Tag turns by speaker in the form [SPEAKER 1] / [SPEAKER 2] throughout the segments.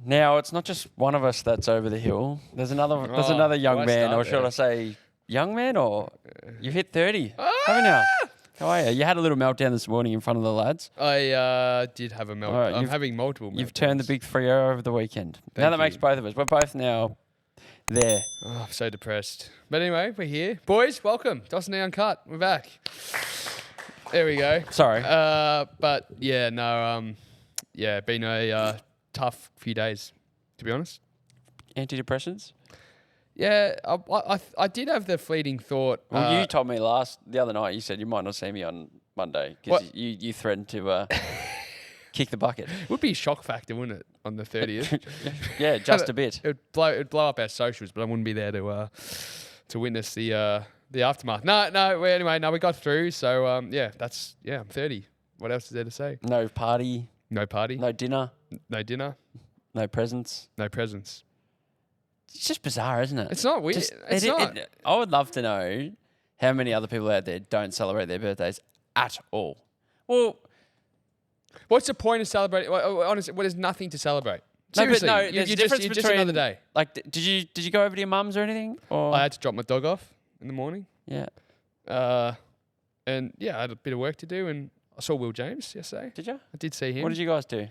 [SPEAKER 1] Now, it's not just one of us that's over the hill. There's another young man, or should I say young man, or you've hit 30, haven't you? How are you? You had a little meltdown this morning in front of the lads.
[SPEAKER 2] I did have a meltdown.
[SPEAKER 1] Right,
[SPEAKER 2] I'm having multiple meltdowns.
[SPEAKER 1] You've turned the big 3-0 over the weekend. Now that makes both of us. We're both now there.
[SPEAKER 2] Oh, I'm so depressed. But anyway, we're here. Boys, welcome. dos&d Uncut. We're back. There we go.
[SPEAKER 1] Sorry.
[SPEAKER 2] But yeah, no, been a tough few days, to be honest.
[SPEAKER 1] Antidepressants?
[SPEAKER 2] Yeah, I did have the fleeting thought.
[SPEAKER 1] Well, you told me the other night, you said you might not see me on Monday because you threatened to kick the bucket.
[SPEAKER 2] It would be a shock factor, wouldn't it, on the 30th?
[SPEAKER 1] Yeah, just a bit.
[SPEAKER 2] It'd blow up our socials, but I wouldn't be there to witness the aftermath. No. We got through. So I'm 30. What else is there to say?
[SPEAKER 1] No party.
[SPEAKER 2] No party.
[SPEAKER 1] No dinner.
[SPEAKER 2] No dinner.
[SPEAKER 1] No presents.
[SPEAKER 2] No presents.
[SPEAKER 1] It's just bizarre, isn't it?
[SPEAKER 2] It's not weird. It's not.
[SPEAKER 1] I would love to know how many other people out there don't celebrate their birthdays at all. Well,
[SPEAKER 2] what's the point of celebrating? Honestly, there's nothing to celebrate. Seriously,
[SPEAKER 1] there's a difference
[SPEAKER 2] just another day.
[SPEAKER 1] Like, did you go over to your mum's or anything? Or?
[SPEAKER 2] I had to drop my dog off in the morning.
[SPEAKER 1] Yeah.
[SPEAKER 2] And yeah, I had a bit of work to do, and I saw Will James yesterday.
[SPEAKER 1] Did you?
[SPEAKER 2] I did see him.
[SPEAKER 1] What did you guys do?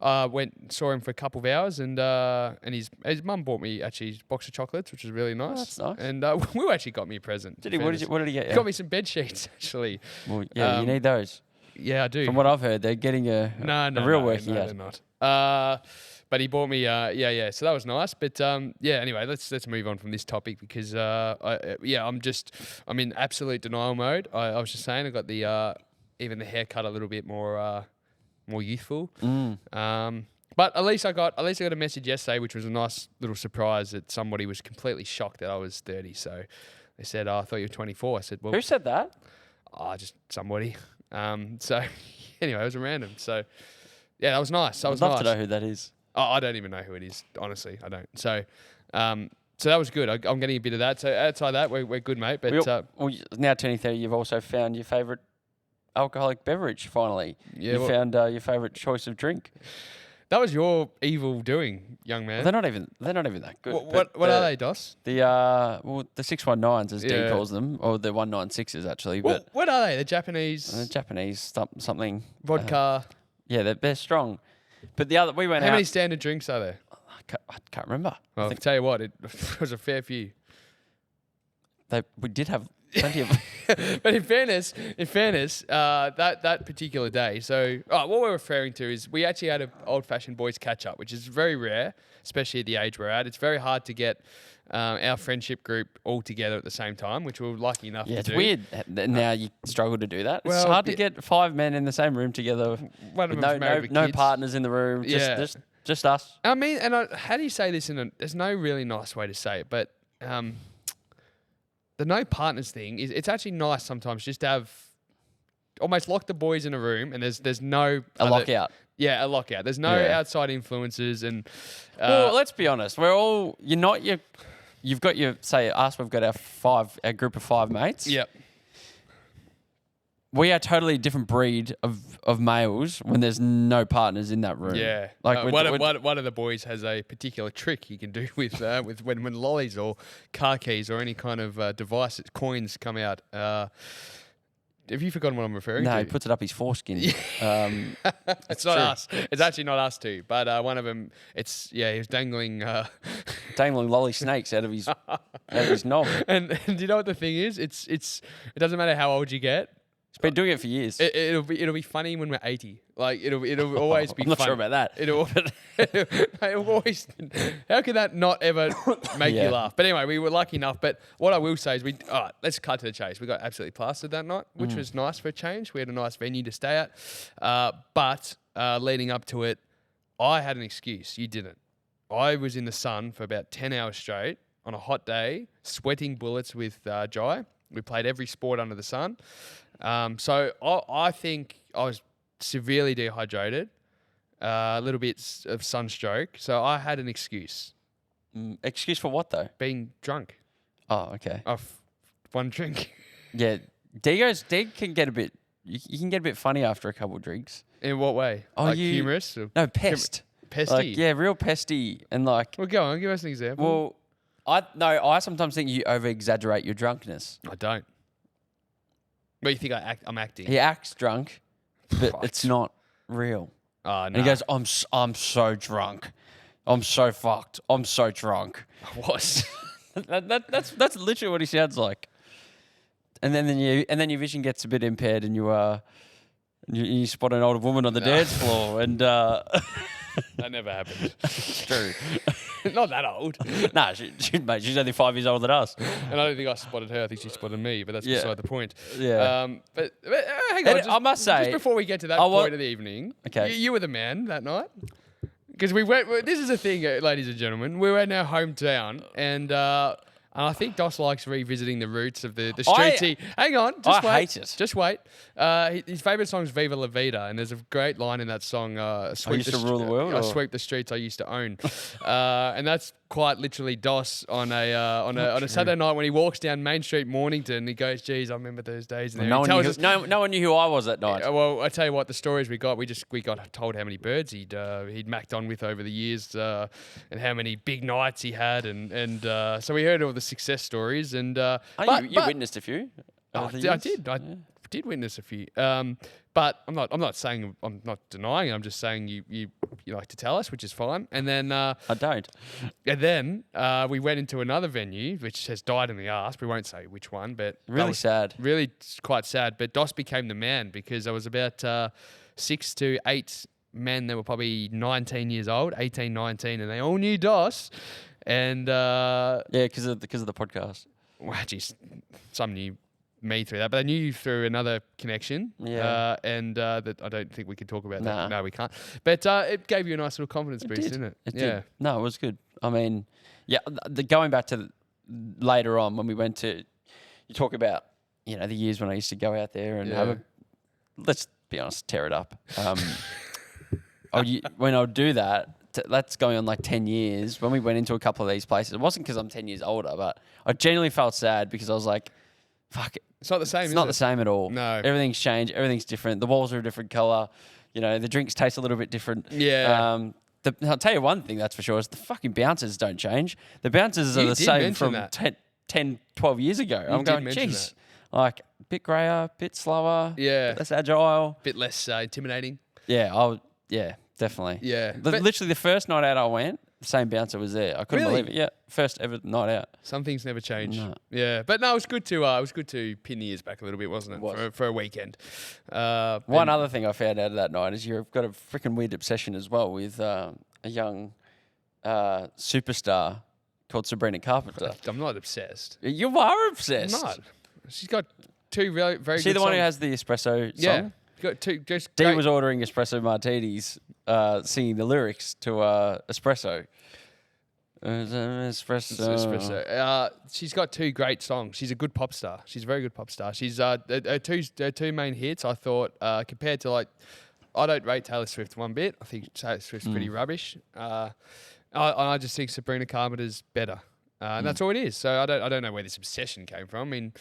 [SPEAKER 2] Saw him for a couple of hours, and his mum bought me actually a box of chocolates, which was really nice.
[SPEAKER 1] Oh, that's nice.
[SPEAKER 2] And Will actually got me a present.
[SPEAKER 1] Did he? What did he get you?
[SPEAKER 2] He got me some bed sheets, actually.
[SPEAKER 1] Well, yeah, you need those.
[SPEAKER 2] Yeah, I do.
[SPEAKER 1] From what I've heard, they're getting a real working out.
[SPEAKER 2] No, they're not. But he bought me, so that was nice. But anyway, let's move on from this topic because I'm in absolute denial mode. I was just saying I got the even the haircut a little bit more youthful. But at least I got a message yesterday, which was a nice little surprise that somebody was completely shocked that I was 30. So they said, "Oh, I thought you were 24." I said, "Well,
[SPEAKER 1] who said that?"
[SPEAKER 2] Just somebody. So anyway, it was a random. So yeah, that was nice.
[SPEAKER 1] I'd love to know who that is.
[SPEAKER 2] Oh, I don't even know who it is. Honestly, I don't. So that was good. I'm getting a bit of that. So outside that, we're good, mate. But
[SPEAKER 1] now turning 30, you've also found your favourite alcoholic beverage. Finally,
[SPEAKER 2] yeah,
[SPEAKER 1] you found your favourite choice of drink.
[SPEAKER 2] That was your evil doing, young man.
[SPEAKER 1] Well, they're not even that good.
[SPEAKER 2] What are they, Dos?
[SPEAKER 1] The 619s, as D calls them, or the 196s actually. But
[SPEAKER 2] what are they? The Japanese.
[SPEAKER 1] Something.
[SPEAKER 2] Vodka.
[SPEAKER 1] Yeah, they're strong. But we went out.
[SPEAKER 2] How many standard drinks are there?
[SPEAKER 1] I can't remember.
[SPEAKER 2] Well, I'll tell you what, it was a fair few.
[SPEAKER 1] We did have plenty of.
[SPEAKER 2] But in fairness, that particular day. So what we're referring to is we actually had an old-fashioned boys catch-up, which is very rare, especially at the age we're at. It's very hard to get our friendship group all together at the same time, which we're lucky enough to do.
[SPEAKER 1] Yeah, it's weird. Now you struggle to do that. It's hard to get 5 men in the same room together.
[SPEAKER 2] One of them's married with
[SPEAKER 1] no
[SPEAKER 2] kids.
[SPEAKER 1] partners in the room. Just us.
[SPEAKER 2] I mean, how do you say this there's no really nice way to say it, but the no partners thing it's actually nice sometimes just to have almost lock the boys in a room and there's no
[SPEAKER 1] lockout.
[SPEAKER 2] Yeah, a lockout. There's no outside influences and.
[SPEAKER 1] Well, let's be honest. You've got your say us. We've got our group of 5 mates.
[SPEAKER 2] Yep.
[SPEAKER 1] We are totally a different breed of males when there's no partners in that room.
[SPEAKER 2] Yeah,
[SPEAKER 1] like
[SPEAKER 2] one of the boys has a particular trick he can do with when lollies or car keys or any kind of device, coins come out. Have you forgotten what I'm referring to?
[SPEAKER 1] No, he puts it up his foreskin.
[SPEAKER 2] It's not us. It's actually not us two. But one of them, he was dangling
[SPEAKER 1] lolly snakes out of his knob.
[SPEAKER 2] And do you know what the thing is? It doesn't matter how old you get.
[SPEAKER 1] He's been doing it for years.
[SPEAKER 2] It'll be funny when we're 80. Like it'll always be.
[SPEAKER 1] I'm not
[SPEAKER 2] fun.
[SPEAKER 1] sure about that.
[SPEAKER 2] It'll always. How can that not ever make you laugh? But anyway, we were lucky enough. But what I will say is let's cut to the chase. We got absolutely plastered that night, which was nice for a change. We had a nice venue to stay at. But leading up to it, I had an excuse. You didn't. I was in the sun for about 10 hours straight on a hot day, sweating bullets with Jai. We played every sport under the sun. So I think I was severely dehydrated, a little bit of sunstroke. So I had an excuse.
[SPEAKER 1] Excuse for what though?
[SPEAKER 2] Being drunk.
[SPEAKER 1] Oh, okay.
[SPEAKER 2] Off one drink.
[SPEAKER 1] Yeah, D can get a bit. You can get a bit funny after a couple of drinks.
[SPEAKER 2] In what way?
[SPEAKER 1] Oh,
[SPEAKER 2] like humorous?
[SPEAKER 1] No, pest.
[SPEAKER 2] pesty.
[SPEAKER 1] Like, yeah, real pesty. And like,
[SPEAKER 2] Well, go on, give us an example.
[SPEAKER 1] well, I sometimes think you over exaggerate your drunkenness.
[SPEAKER 2] I don't. But you think I'm acting?
[SPEAKER 1] He acts drunk, but
[SPEAKER 2] What?
[SPEAKER 1] it's not real.
[SPEAKER 2] Oh, no.
[SPEAKER 1] And he goes, I'm so drunk. I'm so fucked. I'm so drunk.
[SPEAKER 2] What?
[SPEAKER 1] That's literally what he sounds like. And then your vision gets a bit impaired, and you spot an older woman on the dance floor, and
[SPEAKER 2] That never happened.
[SPEAKER 1] it's true.
[SPEAKER 2] Not that old.
[SPEAKER 1] Nah, mate, she's only 5 years older than us.
[SPEAKER 2] And I don't think I spotted her. I think she spotted me, but that's
[SPEAKER 1] Yeah.
[SPEAKER 2] beside the point.
[SPEAKER 1] Yeah.
[SPEAKER 2] But hang on.
[SPEAKER 1] I must say,
[SPEAKER 2] just before we get to that point of the evening,
[SPEAKER 1] Okay.
[SPEAKER 2] you were the man that night. Because we went. This is a thing, ladies and gentlemen. We were in our hometown, and I think Dos likes revisiting the roots of the streets. Hang on, just wait.
[SPEAKER 1] hate it.
[SPEAKER 2] Just wait. His favourite song is "Viva La Vida," and there's a great line in that song.
[SPEAKER 1] used to rule the world,
[SPEAKER 2] I
[SPEAKER 1] or?
[SPEAKER 2] sweep the streets I used to own, and that's quite literally Dos on a Saturday night when he walks down Main Street, Mornington. He goes, "Geez, I remember those days." And
[SPEAKER 1] no one knew who I was that night.
[SPEAKER 2] Well, I tell you what, the stories we got got told how many birds he'd macked on with over the years, and how many big nights he had, and so we heard all the success stories. And
[SPEAKER 1] you witnessed a few.
[SPEAKER 2] I did witness a few. But I'm not saying, I'm not denying it. I'm just saying you like to tell us, which is fine. And then
[SPEAKER 1] I don't.
[SPEAKER 2] And then we went into another venue which has died in the arse. We won't say which one, but
[SPEAKER 1] Really sad.
[SPEAKER 2] really quite sad. But Dos became the man because there was about 6 to 8 men that were probably 19 years old, 18, 19, and they all knew Dos. And
[SPEAKER 1] Yeah, because of the podcast.
[SPEAKER 2] well, geez, some knew me through that, but they knew you through another connection.
[SPEAKER 1] Yeah.
[SPEAKER 2] And that I don't think we can talk about
[SPEAKER 1] Nah.
[SPEAKER 2] that. No, we can't. But it gave you a nice little confidence boost, didn't it?
[SPEAKER 1] It
[SPEAKER 2] yeah.
[SPEAKER 1] did. No, it was good. I mean, yeah, going back to later on when we went to, you talk about, the years when I used to go out there and have let's be honest, tear it up. When I would do that, that's going on like 10 years. When we went into a couple of these places, it wasn't because I'm 10 years older, but I genuinely felt sad because I was like, fuck it.
[SPEAKER 2] It's not the same,
[SPEAKER 1] It's not the same at all.
[SPEAKER 2] No.
[SPEAKER 1] Everything's changed. Everything's different. The walls are a different color. The drinks taste a little bit different.
[SPEAKER 2] Yeah.
[SPEAKER 1] I'll tell you one thing that's for sure is the fucking bouncers don't change. The bouncers are the same from 10, 12 years ago. I'm going, geez, like a bit grayer, bit slower,
[SPEAKER 2] Yeah.
[SPEAKER 1] less agile.
[SPEAKER 2] Bit less intimidating.
[SPEAKER 1] Yeah, definitely.
[SPEAKER 2] Yeah.
[SPEAKER 1] Literally the first night out I went, the same bouncer was there. I couldn't
[SPEAKER 2] Really?
[SPEAKER 1] believe it. Yeah, first ever night out.
[SPEAKER 2] Some things never change.
[SPEAKER 1] No.
[SPEAKER 2] Yeah. But no, it was good to pin the ears back a little bit, wasn't it?
[SPEAKER 1] Was.
[SPEAKER 2] For a weekend.
[SPEAKER 1] One other thing I found out of that night is you've got a freaking weird obsession as well with a young superstar called Sabrina Carpenter.
[SPEAKER 2] I'm not obsessed.
[SPEAKER 1] You are obsessed.
[SPEAKER 2] I'm not. She's got two very good
[SPEAKER 1] Is she the one who
[SPEAKER 2] songs.
[SPEAKER 1] has the espresso song?
[SPEAKER 2] Yeah. Got two just
[SPEAKER 1] D
[SPEAKER 2] great.
[SPEAKER 1] was ordering espresso martinis, singing the lyrics to espresso. Espresso.
[SPEAKER 2] She's got two great songs. She's a good pop star. She's a very good pop star. She's her two main hits. I thought compared to I don't rate Taylor Swift one bit. I think Taylor Swift's pretty rubbish. I just think Sabrina Carpenter's better. And that's all it is. So I don't know where this obsession came from. I mean,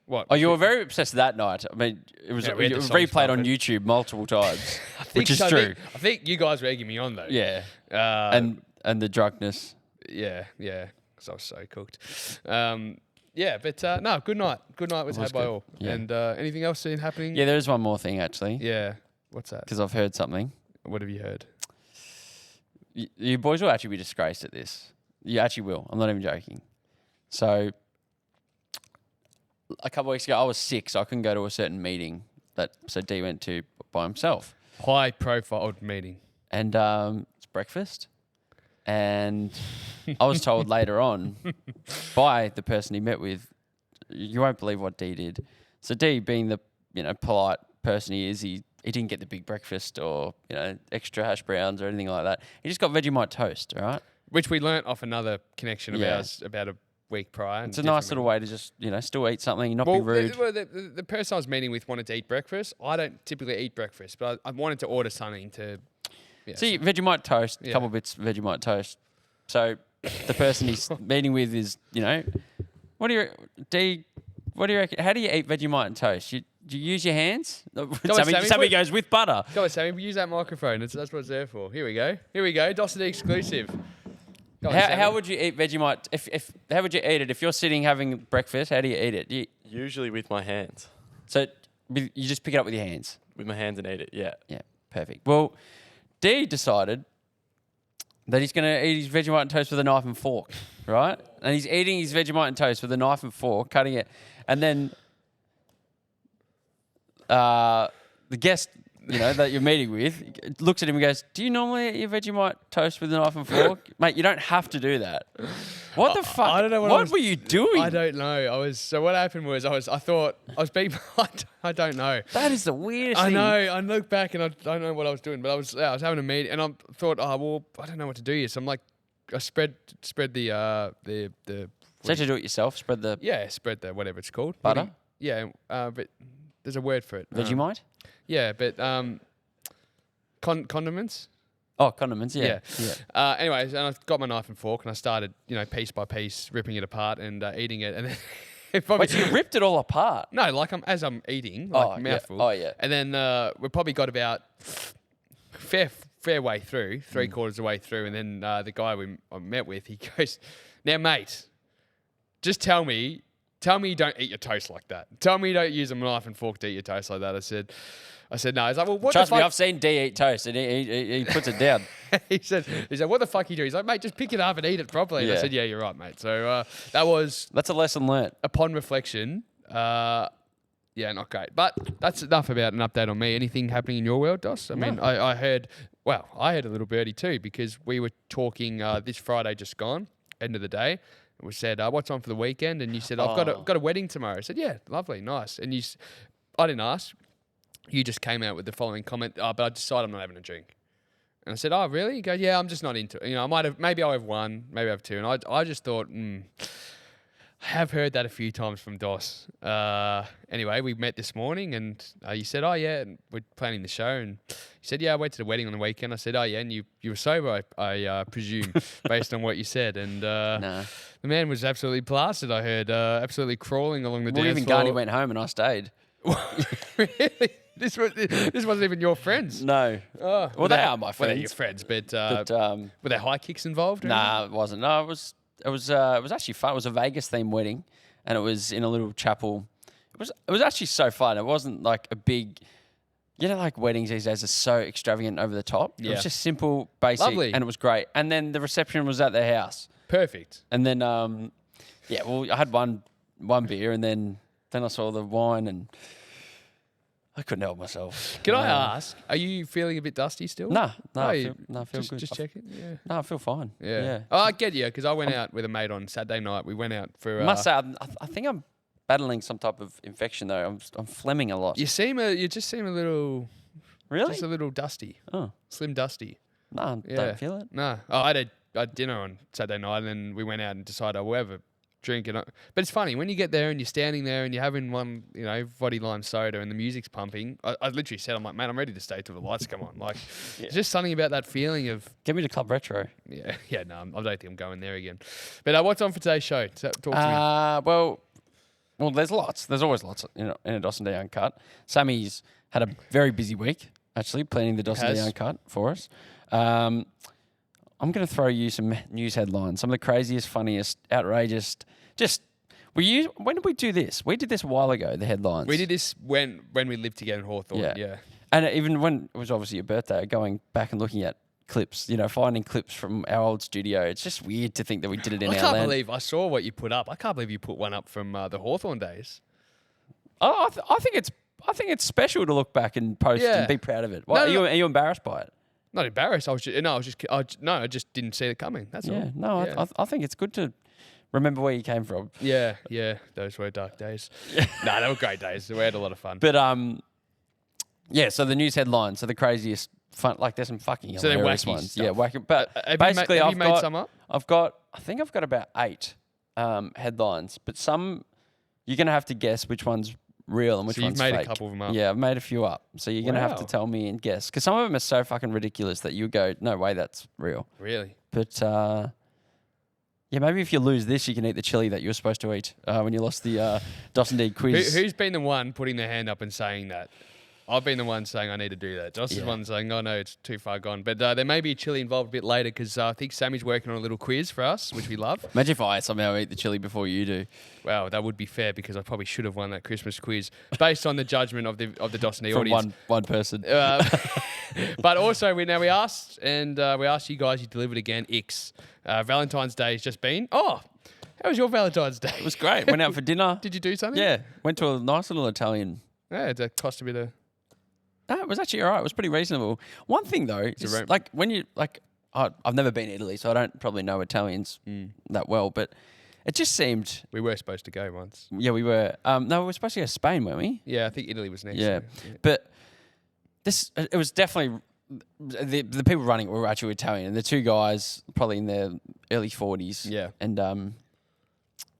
[SPEAKER 2] what?
[SPEAKER 1] Oh, you were very obsessed that night. I mean, it was
[SPEAKER 2] Yeah, we had the songs
[SPEAKER 1] replayed on
[SPEAKER 2] bumping.
[SPEAKER 1] YouTube multiple times, which is true.
[SPEAKER 2] I think you guys were egging me on though.
[SPEAKER 1] Yeah, and the drunkenness.
[SPEAKER 2] Yeah, because I was so cooked. But no, good night. Good night was had by
[SPEAKER 1] good.
[SPEAKER 2] all.
[SPEAKER 1] Yeah.
[SPEAKER 2] And anything else seen happening?
[SPEAKER 1] Yeah, there is one more thing actually.
[SPEAKER 2] Yeah. What's that?
[SPEAKER 1] Because I've heard something.
[SPEAKER 2] What have you heard?
[SPEAKER 1] You boys will actually be disgraced at this. You actually will. I'm not even joking. So, a couple of weeks ago, I was sick, so I couldn't go to a certain meeting so D went to by himself.
[SPEAKER 2] High profile meeting.
[SPEAKER 1] And it's breakfast. And I was told later on by the person he met with, you won't believe what D did. So D, being the polite person he is, he didn't get the big breakfast or extra hash browns or anything like that. He just got Vegemite toast, all right?
[SPEAKER 2] Which we learnt off another connection of ours about a week prior.
[SPEAKER 1] It's a nice little way to just still eat something, not be rude.
[SPEAKER 2] The person I was meeting with wanted to eat breakfast. I don't typically eat breakfast, but I wanted to order something to. Yeah,
[SPEAKER 1] See, Vegemite toast, a couple bits of Vegemite toast. So the person he's meeting with is, what do you reckon? How do you eat Vegemite and toast? Do you use your hands?
[SPEAKER 2] Sammy,
[SPEAKER 1] Sammy goes with butter.
[SPEAKER 2] Come on, Sammy, use that microphone. That's what it's there for. Here we go. Here we go. dos&d exclusive. Go on,
[SPEAKER 1] How would you eat Vegemite? How would you eat it if you're sitting having breakfast? How do you eat it?
[SPEAKER 3] Usually with my hands.
[SPEAKER 1] So you just pick it up with your hands.
[SPEAKER 3] With my hands and eat it, yeah.
[SPEAKER 1] Yeah, perfect. Well, D decided that he's going to eat his Vegemite and toast with a knife and fork, right? And he's eating his Vegemite and toast with a knife and fork, cutting it, and then the guest, that you're meeting with, looks at him and goes, "Do you normally eat your Vegemite toast with a knife and fork, mate? You don't have to do that." What the fuck?
[SPEAKER 2] I don't know
[SPEAKER 1] what were you doing?
[SPEAKER 2] I don't know. So what happened was I thought I was being. I don't know.
[SPEAKER 1] That is the weirdest
[SPEAKER 2] I
[SPEAKER 1] thing.
[SPEAKER 2] know. I look back and I don't know what I was doing, but I was having a meeting and I thought, I don't know what to do here. So I'm like, I spread the.
[SPEAKER 1] So to do it yourself, spread the
[SPEAKER 2] spread the whatever it's called.
[SPEAKER 1] butter.
[SPEAKER 2] But there's a word for it.
[SPEAKER 1] Vegemite.
[SPEAKER 2] Yeah, but condiments.
[SPEAKER 1] Oh, condiments. Yeah.
[SPEAKER 2] Anyways, and I got my knife and fork and I started, piece by piece, ripping it apart and eating it, and then.
[SPEAKER 1] Wait, so you ripped it all apart?
[SPEAKER 2] No, like as I'm eating, like mouthful.
[SPEAKER 1] Yeah. Oh yeah.
[SPEAKER 2] And then we probably got about fair way through, 3/4 of the way through, and then the guy I met with, he goes, "Now, mate, just tell me you don't eat your toast like that. Tell me you don't use a knife and fork to eat your toast like that." I said no. He's like, "Well, what
[SPEAKER 1] Trust
[SPEAKER 2] the
[SPEAKER 1] me,
[SPEAKER 2] fuck?"
[SPEAKER 1] I've seen D eat toast, and he puts it down.
[SPEAKER 2] he said, "What the fuck you do?" He's like, "Mate, just pick it up and eat it properly." And I said, "Yeah, you're right, mate." So that's
[SPEAKER 1] a lesson learnt.
[SPEAKER 2] Upon reflection, not great. But that's enough about an update on me. Anything happening in your world, Dos? I mean, I heard a little birdie too, because we were talking this Friday just gone, end of the day. We said, what's on for the weekend? And you said, I've got a wedding tomorrow. I said, yeah, lovely, nice. And I didn't ask. You just came out with the following comment, but I decided I'm not having a drink. And I said, oh, really? You go, yeah, I'm just not into it. Maybe I'll have one, maybe I'll have two. And I just thought, I have heard that a few times from Dos. Anyway, we met this morning and you said, oh, yeah, and we're planning the show. And you said, yeah, I went to the wedding on the weekend. I said, oh, yeah, and you were sober, I presume, based on what you said. And
[SPEAKER 1] No.
[SPEAKER 2] the man was absolutely plastered, I heard, absolutely crawling along the dance
[SPEAKER 1] Even
[SPEAKER 2] floor.
[SPEAKER 1] Garni went home and I stayed.
[SPEAKER 2] Really? This wasn't even your friends?
[SPEAKER 1] No.
[SPEAKER 2] Oh,
[SPEAKER 1] Well, they are my friends.
[SPEAKER 2] Well, they're your friends, but were there high kicks involved? Or
[SPEAKER 1] Nah, it wasn't. No, it was actually fun. It was a Vegas themed wedding, and it was in a little chapel. It was actually so fun. It wasn't like a big, like weddings these days are so extravagant over the top. It was just simple, basic,
[SPEAKER 2] Lovely.
[SPEAKER 1] and it was great. And then the reception was at their house.
[SPEAKER 2] Perfect.
[SPEAKER 1] And then I had one beer, and then I saw the wine, and I couldn't help myself.
[SPEAKER 2] Can I ask, are you feeling a bit dusty still?
[SPEAKER 1] No, I
[SPEAKER 2] you-
[SPEAKER 1] feel good.
[SPEAKER 2] Just checking. Yeah.
[SPEAKER 1] No, I feel fine.
[SPEAKER 2] Yeah. Oh, I get you, because I went out with a mate on Saturday night. We went out for.
[SPEAKER 1] I must say, I think I'm battling some type of infection though. I'm phlegming a lot.
[SPEAKER 2] You just seem a little.
[SPEAKER 1] Really?
[SPEAKER 2] Just a little dusty.
[SPEAKER 1] Oh,
[SPEAKER 2] Slim dusty.
[SPEAKER 1] no, I
[SPEAKER 2] Yeah.
[SPEAKER 1] don't feel it.
[SPEAKER 2] No. Oh, I had dinner on Saturday night, and then we went out and decided we'll have a drink. But it's funny when you get there and you're standing there and you're having one, voddy lime soda and the music's pumping. I literally said, I'm like, man, I'm ready to stay till the lights come on. Like, there's just something about that feeling of.
[SPEAKER 1] Get me to Club Retro.
[SPEAKER 2] Yeah. No, I don't think I'm going there again. But what's on for today's show? Talk to me.
[SPEAKER 1] Well, there's lots. There's always lots in a dos&d Uncut. Sammy's had a very busy week, actually, planning the dos&d Uncut for us. I'm going to throw you some news headlines, some of the craziest, funniest, outrageous. When did we do this? We did this a while ago, the headlines.
[SPEAKER 2] We did this when we lived together in Hawthorne. Yeah.
[SPEAKER 1] And even when it was obviously your birthday, going back and looking at clips, finding clips from our old studio. It's just weird to think that we did it in our land.
[SPEAKER 2] I can't believe I saw what you put up. I can't believe you put one up from the Hawthorne days.
[SPEAKER 1] Oh, I think it's special to look back and post and be proud of it. Are you embarrassed by it?
[SPEAKER 2] Not embarrassed. I just didn't see it coming. That's all.
[SPEAKER 1] No, I think it's good to remember where you came from.
[SPEAKER 2] Yeah. Those were dark days. No, they were great days. We had a lot of fun.
[SPEAKER 1] But so the news headlines are the craziest fun. Like there's some fucking hilarious ones.
[SPEAKER 2] Stuff.
[SPEAKER 1] Yeah, wacky. But basically,
[SPEAKER 2] have you made some up?
[SPEAKER 1] I think I've got about 8 headlines, but some you're gonna have to guess which one's real and which one's fake.
[SPEAKER 2] You've made a couple of them up.
[SPEAKER 1] Yeah, I've made a few up. So you're gonna have to tell me and guess, because some of them are so fucking ridiculous that you go, no way, that's real.
[SPEAKER 2] Really?
[SPEAKER 1] But Yeah, maybe if you lose this, you can eat the chili that you were supposed to eat when you lost the dos&d quiz.
[SPEAKER 2] Who's been the one putting their hand up and saying that? I've been the one saying I need to do that. Josh is the one saying, oh, no, it's too far gone. But there may be a chili involved a bit later because I think Sammy's working on a little quiz for us, which we love.
[SPEAKER 1] Imagine if I somehow eat the chili before you do.
[SPEAKER 2] Well, that would be fair because I probably should have won that Christmas quiz based on the judgment of the dos&d
[SPEAKER 1] From
[SPEAKER 2] audience.
[SPEAKER 1] one person.
[SPEAKER 2] But also, we asked, and we asked you guys, you delivered again, icks. Valentine's Day has just been. Oh, how was your Valentine's Day?
[SPEAKER 1] It was great. Went out for dinner.
[SPEAKER 2] Did you do something?
[SPEAKER 1] Yeah. Went to a nice little Italian.
[SPEAKER 2] Yeah, it cost a bit of...
[SPEAKER 1] No, it was actually all right. It was pretty reasonable. One thing though, is like when you I've never been to Italy, so I don't probably know Italians that well. But it just seemed
[SPEAKER 2] We were supposed to go once.
[SPEAKER 1] we were. No, we were supposed to go to Spain, weren't we?
[SPEAKER 2] Yeah, I think Italy was next.
[SPEAKER 1] Yeah,
[SPEAKER 2] so,
[SPEAKER 1] but it was definitely the people running it were actually Italian, and the two guys probably in their early 40s.
[SPEAKER 2] Yeah.
[SPEAKER 1] And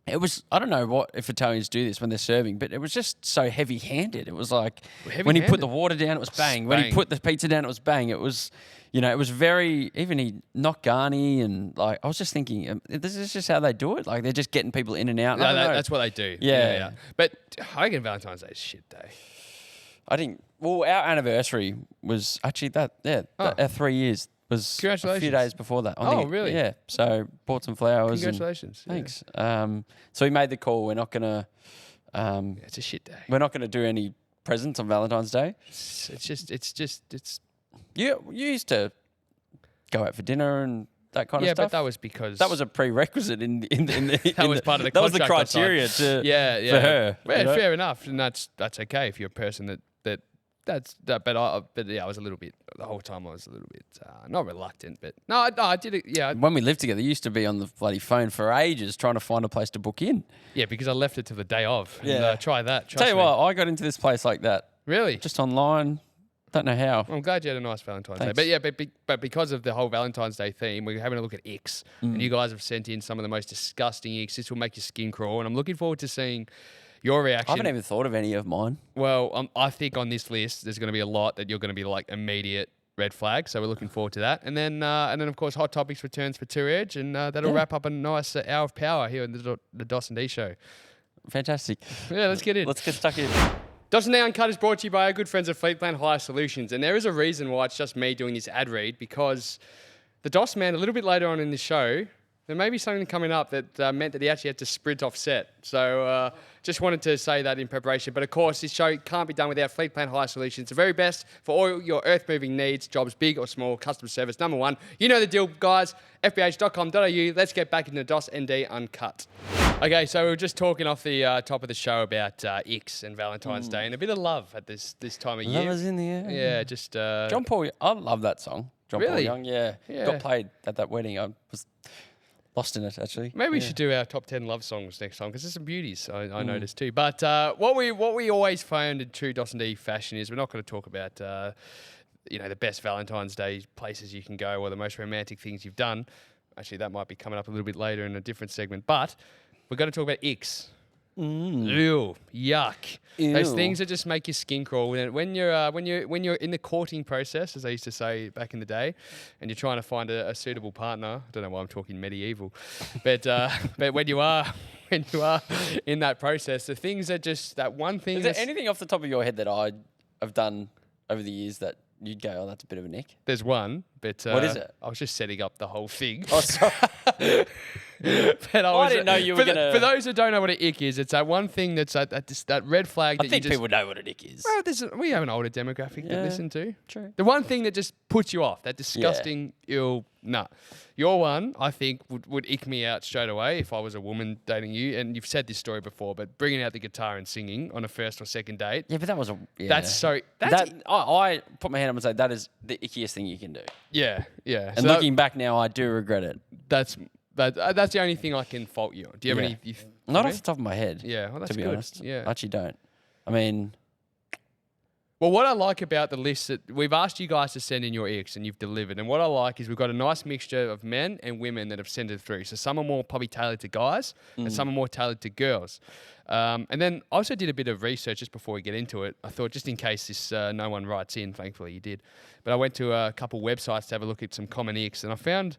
[SPEAKER 1] it was, I don't know what if Italians do this when they're serving, but it was just so heavy-handed. It was like when he put the water down, it was bang. When he put the pizza down, it was bang. It was, it was very, even he not Garni, and like I was just thinking, this is just how they do it. Like they're just getting people in and out.
[SPEAKER 2] No, that's what they do.
[SPEAKER 1] Yeah.
[SPEAKER 2] But I reckon Valentine's Day is shit day.
[SPEAKER 1] I think. Well, our anniversary was actually our 3 years was a few days before that.
[SPEAKER 2] Really?
[SPEAKER 1] Yeah. So bought some flowers.
[SPEAKER 2] Congratulations.
[SPEAKER 1] Thanks. So we made the call. We're not gonna.
[SPEAKER 2] It's a shit day.
[SPEAKER 1] We're not gonna do any presents on Valentine's Day.
[SPEAKER 2] It's.
[SPEAKER 1] You used to go out for dinner and that kind of stuff.
[SPEAKER 2] Yeah, but that was because
[SPEAKER 1] that was a prerequisite in the.
[SPEAKER 2] That was part of the contract.
[SPEAKER 1] That was the criteria for her.
[SPEAKER 2] Fair enough, and that's okay if you're a person that. But I was a little bit, the whole time I was a little bit, not reluctant, but no, I did it, yeah.
[SPEAKER 1] When we lived together, you used to be on the bloody phone for ages trying to find a place to book in.
[SPEAKER 2] Yeah, because I left it till the day of.
[SPEAKER 1] Yeah.
[SPEAKER 2] And, try that.
[SPEAKER 1] Tell you what, I got into this place like that.
[SPEAKER 2] Really?
[SPEAKER 1] Just online. Don't know how.
[SPEAKER 2] I'm glad you had a nice Valentine's
[SPEAKER 1] Thanks.
[SPEAKER 2] Day. But yeah, but because of the whole Valentine's Day theme, we're having a look at icks. And you guys have sent in some of the most disgusting icks. This will make your skin crawl. And I'm looking forward to seeing your reaction.
[SPEAKER 1] I haven't even thought of any of mine.
[SPEAKER 2] Well, I think on this list, there's going to be a lot that you're going to be like immediate red flag. So we're looking forward to that. And then of course, Hot Topics returns for 2 Edge. And that'll wrap up a nice hour of power here in the dos&d show.
[SPEAKER 1] Fantastic.
[SPEAKER 2] Yeah, let's get in.
[SPEAKER 1] Let's get stuck in.
[SPEAKER 2] Dos&d Uncut is brought to you by our good friends at Fleet Plan Hire Solutions. And there is a reason why it's just me doing this ad read, because the DOS man, a little bit later on in the show, there may be something coming up that meant that he actually had to sprint off set. So just wanted to say that in preparation. But of course, this show can't be done without Fleet Plan Hire Solutions. The very best for all your earth-moving needs, jobs big or small, customer service. Number one, you know the deal, guys. fbh.com.au. Let's get back into dos&d Uncut. Okay, so we were just talking off the top of the show about icks and Valentine's Day and a bit of love at this time of year.
[SPEAKER 1] Love is in the air.
[SPEAKER 2] Yeah, just...
[SPEAKER 1] John Paul, I love that song. John Paul
[SPEAKER 2] Really?
[SPEAKER 1] Young, yeah.
[SPEAKER 2] Yeah.
[SPEAKER 1] Got played at that wedding. I was lost in it, actually.
[SPEAKER 2] Maybe we should do our top 10 love songs next time, because there's some beauties I noticed too. But what we always found in true dos&d fashion is we're not going to talk about the best Valentine's Day places you can go or the most romantic things you've done. Actually, that might be coming up a little bit later in a different segment. But we're going to talk about icks. Ew, yuck.
[SPEAKER 1] Ew.
[SPEAKER 2] Those things that just make your skin crawl. When you're in the courting process, as I used to say back in the day, and you're trying to find a suitable partner. I don't know why I'm talking medieval, but when you are in that process, the things that just that one thing.
[SPEAKER 1] Is there anything off the top of your head that I've done over the years that you'd go, oh, that's a bit of a nick?
[SPEAKER 2] There's one, but
[SPEAKER 1] what is it?
[SPEAKER 2] I was just setting up the whole thing.
[SPEAKER 1] Oh, sorry.
[SPEAKER 2] But
[SPEAKER 1] I didn't know you were going to...
[SPEAKER 2] For those who don't know what an ick is, it's that one thing that's that red flag that
[SPEAKER 1] I think
[SPEAKER 2] you just...
[SPEAKER 1] people know what an ick is.
[SPEAKER 2] Well, we have an older demographic that listen to.
[SPEAKER 1] True.
[SPEAKER 2] The one thing that just puts you off, that disgusting, ill... Nah. Your one, I think, would ick me out straight away if I was a woman dating you. And you've said this story before, but bringing out the guitar and singing on a first or second date.
[SPEAKER 1] Yeah, but that was a... Yeah.
[SPEAKER 2] That's so...
[SPEAKER 1] I put my hand up and say that is the ickiest thing you can do.
[SPEAKER 2] Yeah, yeah.
[SPEAKER 1] And
[SPEAKER 2] So
[SPEAKER 1] looking back now, I do regret it.
[SPEAKER 2] that's the only thing I can fault you on. Do you have any...
[SPEAKER 1] Not off the top of my head.
[SPEAKER 2] Yeah, well, that's
[SPEAKER 1] to be
[SPEAKER 2] good.
[SPEAKER 1] honest.
[SPEAKER 2] Yeah.
[SPEAKER 1] I actually don't. I mean...
[SPEAKER 2] Well, what I like about the list that we've asked you guys to send in your icks and you've delivered, and what I like is we've got a nice mixture of men and women that have sent it through. So some are more probably tailored to guys and some are more tailored to girls. And then I also did a bit of research just before we get into it. I thought just in case this no one writes in, thankfully you did. But I went to a couple websites to have a look at some common icks, and I found...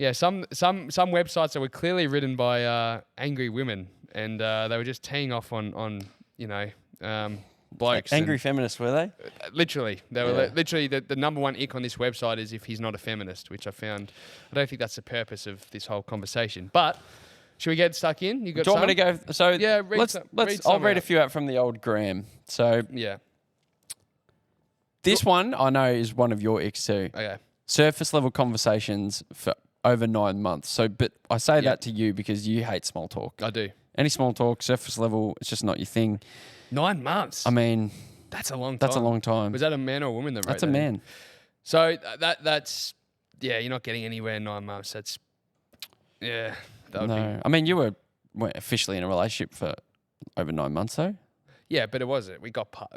[SPEAKER 2] Yeah, some websites that were clearly written by angry women, and they were just teeing off on blokes.
[SPEAKER 1] Angry
[SPEAKER 2] and,
[SPEAKER 1] feminists, were they?
[SPEAKER 2] literally, they were
[SPEAKER 1] Yeah.
[SPEAKER 2] literally the number one ick on this website is if he's not a feminist, which I found. I don't think that's the purpose of this whole conversation. But should we get stuck in? You got
[SPEAKER 1] Do you want me to
[SPEAKER 2] some?
[SPEAKER 1] go? So
[SPEAKER 2] Yeah,
[SPEAKER 1] let's. I'll
[SPEAKER 2] some
[SPEAKER 1] read a
[SPEAKER 2] out.
[SPEAKER 1] few out from the old Graham. So
[SPEAKER 2] Yeah.
[SPEAKER 1] this one I know is one of your icks too.
[SPEAKER 2] Okay.
[SPEAKER 1] Surface level conversations for over 9 months. So, but I say that to you because you hate small talk.
[SPEAKER 2] I do.
[SPEAKER 1] Any small talk, surface level, it's just not your thing.
[SPEAKER 2] 9 months.
[SPEAKER 1] I mean,
[SPEAKER 2] That's a long time.
[SPEAKER 1] that's a long time.
[SPEAKER 2] Was that a man or a woman that wrote
[SPEAKER 1] That's a
[SPEAKER 2] that in?
[SPEAKER 1] man.
[SPEAKER 2] So that's you're not getting anywhere in 9 months. That would be.
[SPEAKER 1] No, I mean you weren't officially in a relationship for over 9 months though.
[SPEAKER 2] Yeah, but it wasn't. We got but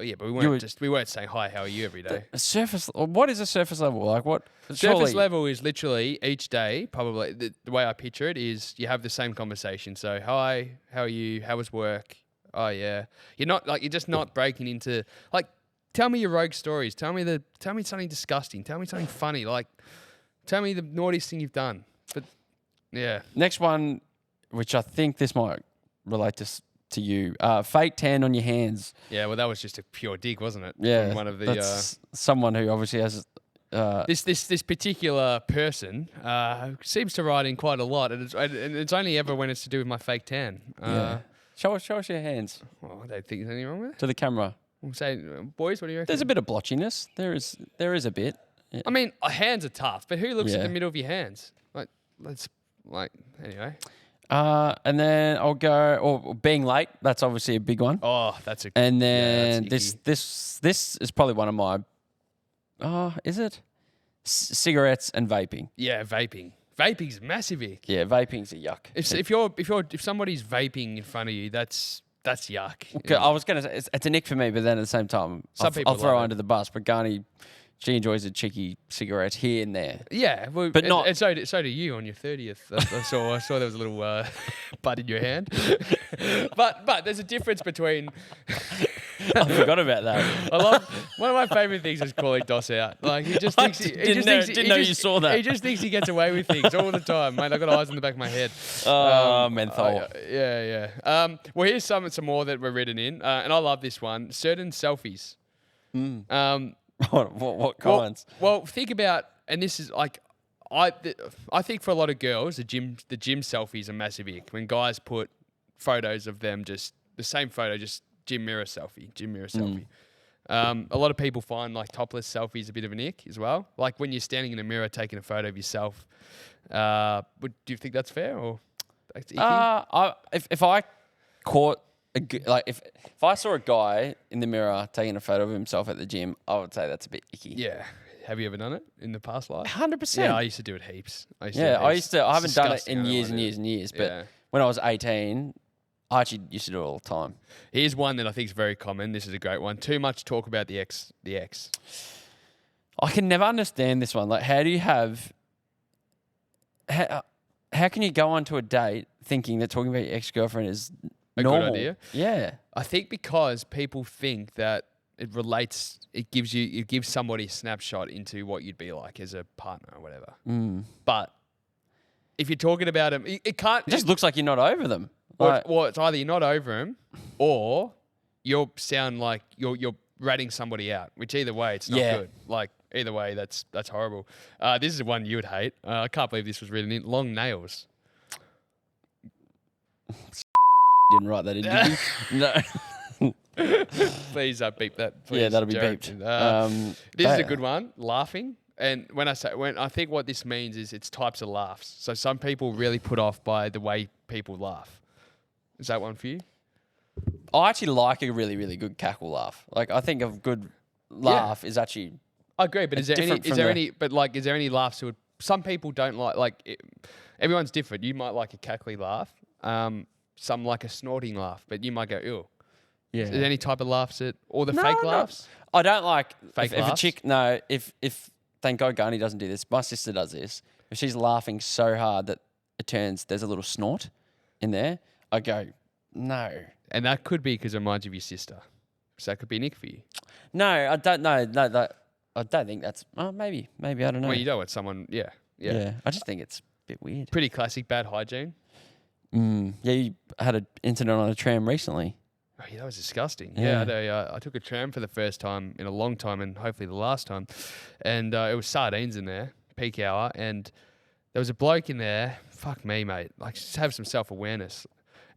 [SPEAKER 2] we weren't saying hi, how are you every day.
[SPEAKER 1] A surface. What is a surface level? Like what?
[SPEAKER 2] Surface
[SPEAKER 1] surely-
[SPEAKER 2] level is literally each day. Probably the way I picture it is you have the same conversation. So hi, how are you? How was work? Oh yeah. You're just not breaking into like. Tell me your rogue stories. Tell me something disgusting. Tell me something funny. Like, tell me the naughtiest thing you've done. But yeah.
[SPEAKER 1] Next one, which I think this might relate to you. Fake tan on your hands.
[SPEAKER 2] Yeah, well, that was just a pure dig, wasn't it?
[SPEAKER 1] Yeah,
[SPEAKER 2] From one of the
[SPEAKER 1] that's someone who obviously has.
[SPEAKER 2] this particular person seems to write in quite a lot, and it's only ever when it's to do with my fake tan.
[SPEAKER 1] Yeah. Show us your hands
[SPEAKER 2] Well, I don't think there's anything wrong with it.
[SPEAKER 1] to the camera.
[SPEAKER 2] We'll say, boys, what do you reckon?
[SPEAKER 1] There's a bit of blotchiness. There is a bit. Yeah.
[SPEAKER 2] I mean, hands are tough, but who looks at
[SPEAKER 1] Yeah.
[SPEAKER 2] the middle of your hands? Anyway.
[SPEAKER 1] And then I'll go or being late. That's obviously a big one.
[SPEAKER 2] Oh, that's a.
[SPEAKER 1] And
[SPEAKER 2] yeah,
[SPEAKER 1] then
[SPEAKER 2] that's
[SPEAKER 1] this is probably one of my. Is it? Cigarettes and vaping.
[SPEAKER 2] Yeah, vaping. Vaping's massive ick.
[SPEAKER 1] Yeah, vaping's a yuck.
[SPEAKER 2] If somebody's vaping in front of you, that's yuck.
[SPEAKER 1] Okay, I was gonna say it's a nick for me, but then at the same time,
[SPEAKER 2] Some people
[SPEAKER 1] I'll throw
[SPEAKER 2] love
[SPEAKER 1] her
[SPEAKER 2] it.
[SPEAKER 1] under the bus. But Garni, she enjoys a cheeky cigarette here and there.
[SPEAKER 2] Yeah, well,
[SPEAKER 1] But not-
[SPEAKER 2] And so do you on your 30th. I saw there was a little bud in your hand. but there's a difference between.
[SPEAKER 1] I forgot about that.
[SPEAKER 2] I love one of my favorite things is calling Dos out. Like he just thinks
[SPEAKER 1] didn't know you saw that.
[SPEAKER 2] He just thinks he gets away with things all the time, mate. I got eyes in the back of my head.
[SPEAKER 1] Menthol.
[SPEAKER 2] Yeah. Well, here's some more that were written in, and I love this one. Certain selfies.
[SPEAKER 1] What kinds?
[SPEAKER 2] Well, think about, and this is like, I think for a lot of girls, the gym selfies are massive ick. When guys put photos of them, just the same photo, just gym mirror selfie. A lot of people find like topless selfies a bit of an ick as well. Like when you're standing in a mirror taking a photo of yourself. Do you think that's fair or? That's icky?
[SPEAKER 1] If I caught if I saw a guy in the mirror taking a photo of himself at the gym, I would say that's a bit icky.
[SPEAKER 2] Yeah. Have you ever done it in the past life?
[SPEAKER 1] 100%.
[SPEAKER 2] Yeah, I used to do it heaps. I
[SPEAKER 1] haven't done it in
[SPEAKER 2] Disgusting,
[SPEAKER 1] years
[SPEAKER 2] I
[SPEAKER 1] and
[SPEAKER 2] do.
[SPEAKER 1] years and years. But
[SPEAKER 2] Yeah.
[SPEAKER 1] when I was 18, I actually used to do it all the time.
[SPEAKER 2] Here's one that I think is very common. This is a great one. Too much talk about the ex.
[SPEAKER 1] I can never understand this one. Like, how do you have? How can you go onto a date thinking that talking about your ex-girlfriend is
[SPEAKER 2] A
[SPEAKER 1] normal?
[SPEAKER 2] good idea.
[SPEAKER 1] Yeah.
[SPEAKER 2] I think because people think that it gives somebody a snapshot into what you'd be like as a partner or whatever. But if you're talking about them, it can't.
[SPEAKER 1] It just looks like you're not over them.
[SPEAKER 2] Or it's either you're not over them, or you sound like you're ratting somebody out. Which either way, it's not good. Like either way, that's horrible. This is the one you would hate. I can't believe this was written in. Long nails.
[SPEAKER 1] Didn't write that in, did you? No.
[SPEAKER 2] Please beep that. Please,
[SPEAKER 1] Yeah, that'll be
[SPEAKER 2] Jared.
[SPEAKER 1] beeped.
[SPEAKER 2] This is a good one. Laughing. And when I think what this means is it's types of laughs. So some people really put off by the way people laugh. Is that one for you?
[SPEAKER 1] I actually like a really, really good cackle laugh. Like, I think a good laugh is actually.
[SPEAKER 2] I agree, but
[SPEAKER 1] It's
[SPEAKER 2] is there
[SPEAKER 1] different
[SPEAKER 2] any laughs who would, some people don't everyone's different. You might like a cackly laugh. Some like a snorting laugh, but you might go, ew.
[SPEAKER 1] Yeah.
[SPEAKER 2] Is there any type of laughs or the
[SPEAKER 1] No,
[SPEAKER 2] fake
[SPEAKER 1] no.
[SPEAKER 2] laughs?
[SPEAKER 1] I don't like
[SPEAKER 2] Fake
[SPEAKER 1] if a
[SPEAKER 2] laughs?
[SPEAKER 1] chick. No, if thank God Garni doesn't do this. My sister does this. If she's laughing so hard that there's a little snort in there, I go, no.
[SPEAKER 2] And that could be because it reminds you of your sister. So that could be Nick for you.
[SPEAKER 1] No, I don't know. No, I don't think that's. Maybe I don't know.
[SPEAKER 2] Well, you know what someone, yeah.
[SPEAKER 1] I just think it's bit weird.
[SPEAKER 2] Pretty classic bad hygiene.
[SPEAKER 1] Yeah, you had an incident on a tram recently.
[SPEAKER 2] Oh, yeah, that was disgusting.
[SPEAKER 1] Yeah.
[SPEAKER 2] Yeah, I took a tram for the first time in a long time and hopefully the last time. And it was sardines in there, peak hour. And there was a bloke in there. Fuck me, mate. Like, just have some self-awareness.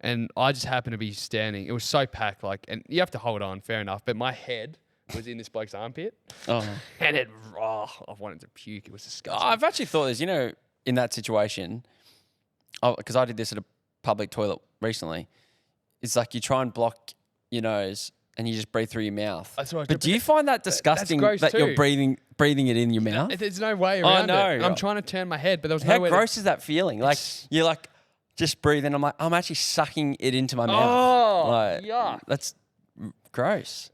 [SPEAKER 2] And I just happened to be standing. It was so packed, like, and you have to hold on, fair enough. But my head was in this bloke's armpit.
[SPEAKER 1] Oh.
[SPEAKER 2] And I wanted to puke. It was disgusting.
[SPEAKER 1] I've actually thought this, in that situation, because I did this at a public toilet recently, it's like you try and block your nose and you just breathe through your mouth.
[SPEAKER 2] That's what I
[SPEAKER 1] But do you find that disgusting
[SPEAKER 2] gross
[SPEAKER 1] that you're
[SPEAKER 2] too.
[SPEAKER 1] breathing it in your mouth?
[SPEAKER 2] There's no way around
[SPEAKER 1] know.
[SPEAKER 2] it. I'm trying to turn my head, but there was
[SPEAKER 1] How
[SPEAKER 2] no way.
[SPEAKER 1] gross is that feeling? Like, you're like, just breathing. I'm like, I'm actually sucking it into my mouth.
[SPEAKER 2] Oh,
[SPEAKER 1] like,
[SPEAKER 2] yuck.
[SPEAKER 1] That's gross.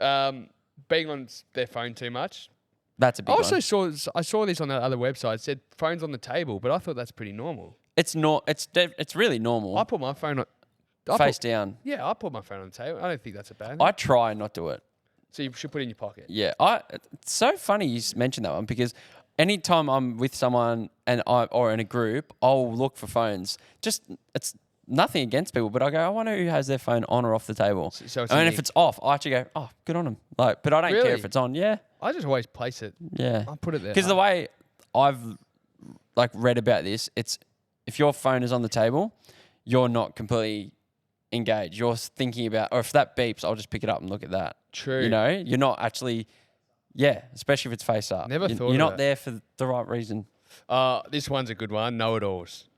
[SPEAKER 2] Being on their phone too much.
[SPEAKER 1] That's a big
[SPEAKER 2] I also
[SPEAKER 1] one.
[SPEAKER 2] saw this on that other website. It said phones on the table, but I thought that's pretty normal.
[SPEAKER 1] It's not. It's really normal.
[SPEAKER 2] I put my phone on
[SPEAKER 1] face down.
[SPEAKER 2] Yeah, I put my phone on the table. I don't think that's a bad thing.
[SPEAKER 1] I try and not do it.
[SPEAKER 2] So you should put it in your pocket.
[SPEAKER 1] Yeah, it's so funny you mentioned that one because anytime I'm with someone or in a group, I'll look for phones. Just it's nothing against people, but I go, I wonder who has their phone on or off the table.
[SPEAKER 2] So it's
[SPEAKER 1] and
[SPEAKER 2] in
[SPEAKER 1] if it's off, I actually go, oh, good on them. Like, but I don't care
[SPEAKER 2] Really?
[SPEAKER 1] if it's on. Yeah,
[SPEAKER 2] I just always place it.
[SPEAKER 1] yeah.
[SPEAKER 2] I'll put it there.
[SPEAKER 1] Because the way I've read about this, it's if your phone is on the table, you're not completely engaged. You're thinking about, or if that beeps, I'll just pick it up and look at that.
[SPEAKER 2] True.
[SPEAKER 1] You're not actually, especially if it's face up.
[SPEAKER 2] Never thought of
[SPEAKER 1] You're not
[SPEAKER 2] that.
[SPEAKER 1] there for the right reason.
[SPEAKER 2] This one's a good one. Know-it-alls.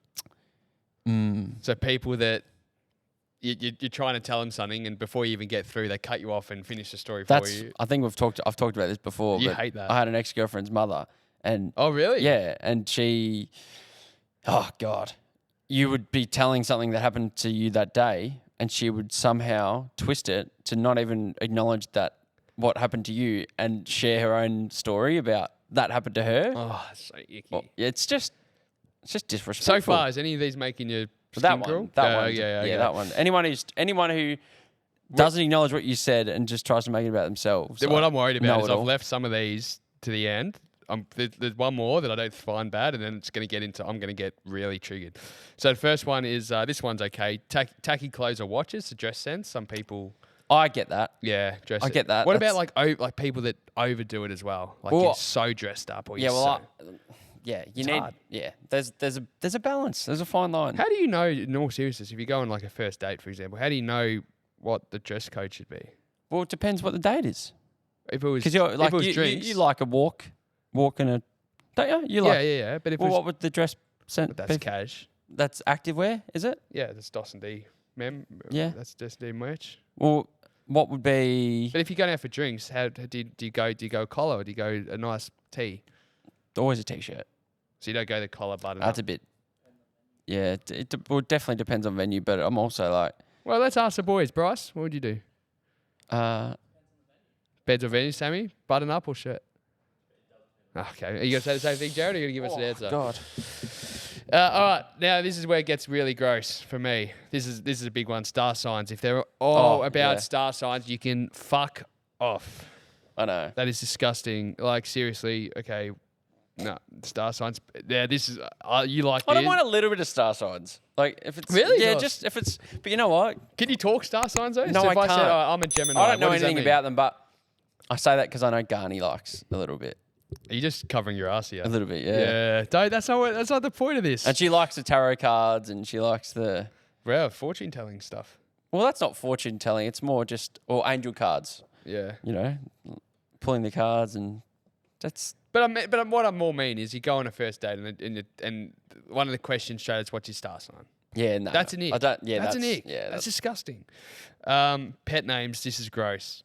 [SPEAKER 2] So people that you're trying to tell them something, and before you even get through, they cut you off and finish the story for you.
[SPEAKER 1] I think I've talked about this before.
[SPEAKER 2] You
[SPEAKER 1] but
[SPEAKER 2] hate that.
[SPEAKER 1] I had an ex-girlfriend's mother, and
[SPEAKER 2] Oh, really?
[SPEAKER 1] yeah, and she, oh God, you would be telling something that happened to you that day, and she would somehow twist it to not even acknowledge that what happened to you and share her own story about that happened to her.
[SPEAKER 2] Oh, it's so icky.
[SPEAKER 1] Well, it's just disrespectful.
[SPEAKER 2] So far, is any of these making you
[SPEAKER 1] that
[SPEAKER 2] skin
[SPEAKER 1] one,
[SPEAKER 2] crawl?
[SPEAKER 1] that one,
[SPEAKER 2] Yeah,
[SPEAKER 1] that one. Anyone who doesn't acknowledge what you said and just tries to make it about themselves.
[SPEAKER 2] What I'm worried about is I've
[SPEAKER 1] know-it-all.
[SPEAKER 2] left some of these to the end. There's one more that I don't find bad, and then it's going to get into. I'm going to get really triggered. So the first one is this one's okay. Tacky clothes or watches to dress sense. Some people,
[SPEAKER 1] I get that.
[SPEAKER 2] yeah, dress.
[SPEAKER 1] I get that.
[SPEAKER 2] What
[SPEAKER 1] That's-
[SPEAKER 2] about like people that overdo it as well? Like
[SPEAKER 1] Well,
[SPEAKER 2] you're so dressed up, or
[SPEAKER 1] Yeah,
[SPEAKER 2] you're
[SPEAKER 1] well,
[SPEAKER 2] so.
[SPEAKER 1] you
[SPEAKER 2] It's
[SPEAKER 1] need.
[SPEAKER 2] hard.
[SPEAKER 1] Yeah, there's a balance. There's a fine line.
[SPEAKER 2] How do you know, in all seriousness, if you go on like a first date, for example, how do you know what the dress code should be?
[SPEAKER 1] Well, it depends what the date is.
[SPEAKER 2] If it was,
[SPEAKER 1] Because you're like
[SPEAKER 2] if it was
[SPEAKER 1] you
[SPEAKER 2] drinks,
[SPEAKER 1] like a walk in a. Don't you? You like.
[SPEAKER 2] yeah. But if
[SPEAKER 1] Well,
[SPEAKER 2] it
[SPEAKER 1] what
[SPEAKER 2] was,
[SPEAKER 1] would the dress
[SPEAKER 2] but that's
[SPEAKER 1] be?
[SPEAKER 2] cash.
[SPEAKER 1] That's active wear, is it?
[SPEAKER 2] Yeah, that's dos&d
[SPEAKER 1] Yeah.
[SPEAKER 2] that's dos&d merch.
[SPEAKER 1] Well, what would be
[SPEAKER 2] But if you're going out for drinks, how do you go collar, or do you go a nice tee?
[SPEAKER 1] always a t-shirt?
[SPEAKER 2] So you don't go the collar button
[SPEAKER 1] That's
[SPEAKER 2] up.
[SPEAKER 1] a bit. Yeah, well, definitely depends on venue, but I'm also like,
[SPEAKER 2] Well, let's ask the boys. Bryce, what would you do? Beds or venue, Sammy? Button up or shirt? Okay. Are you going to say the same thing, Jared, or are you going to give us an answer?
[SPEAKER 1] God.
[SPEAKER 2] All right. Now, this is where it gets really gross for me. This is a big one. Star signs. If they're all about
[SPEAKER 1] yeah.
[SPEAKER 2] star signs, you can fuck off.
[SPEAKER 1] I know.
[SPEAKER 2] That is disgusting. Like, seriously, okay. No, star signs. Yeah, this is, you like
[SPEAKER 1] I don't
[SPEAKER 2] this?
[SPEAKER 1] mind a little bit of star signs. Like if it's
[SPEAKER 2] Really?
[SPEAKER 1] yeah,
[SPEAKER 2] Josh?
[SPEAKER 1] just if it's. But you know what?
[SPEAKER 2] Can you talk star signs though?
[SPEAKER 1] No,
[SPEAKER 2] so if
[SPEAKER 1] I
[SPEAKER 2] said,
[SPEAKER 1] can't.
[SPEAKER 2] I'm a Gemini,
[SPEAKER 1] I don't know
[SPEAKER 2] what does that
[SPEAKER 1] anything
[SPEAKER 2] mean?
[SPEAKER 1] about them, but I say that because I know Garni likes a little bit.
[SPEAKER 2] Are you just covering your ass here?
[SPEAKER 1] A little bit, yeah.
[SPEAKER 2] Yeah. Don't, that's not the point of this.
[SPEAKER 1] And she likes the tarot cards, and she likes the.
[SPEAKER 2] Wow, fortune telling stuff.
[SPEAKER 1] Well, that's not fortune telling. It's more just or angel cards.
[SPEAKER 2] Yeah.
[SPEAKER 1] You know, pulling the cards, and that's.
[SPEAKER 2] But what I more mean is you go on a first date and one of the questions straight is what's your star sign?
[SPEAKER 1] Yeah, no.
[SPEAKER 2] That's an ick.
[SPEAKER 1] I don't. Yeah,
[SPEAKER 2] that's an ick.
[SPEAKER 1] Yeah,
[SPEAKER 2] that's disgusting. Pet names. This is gross.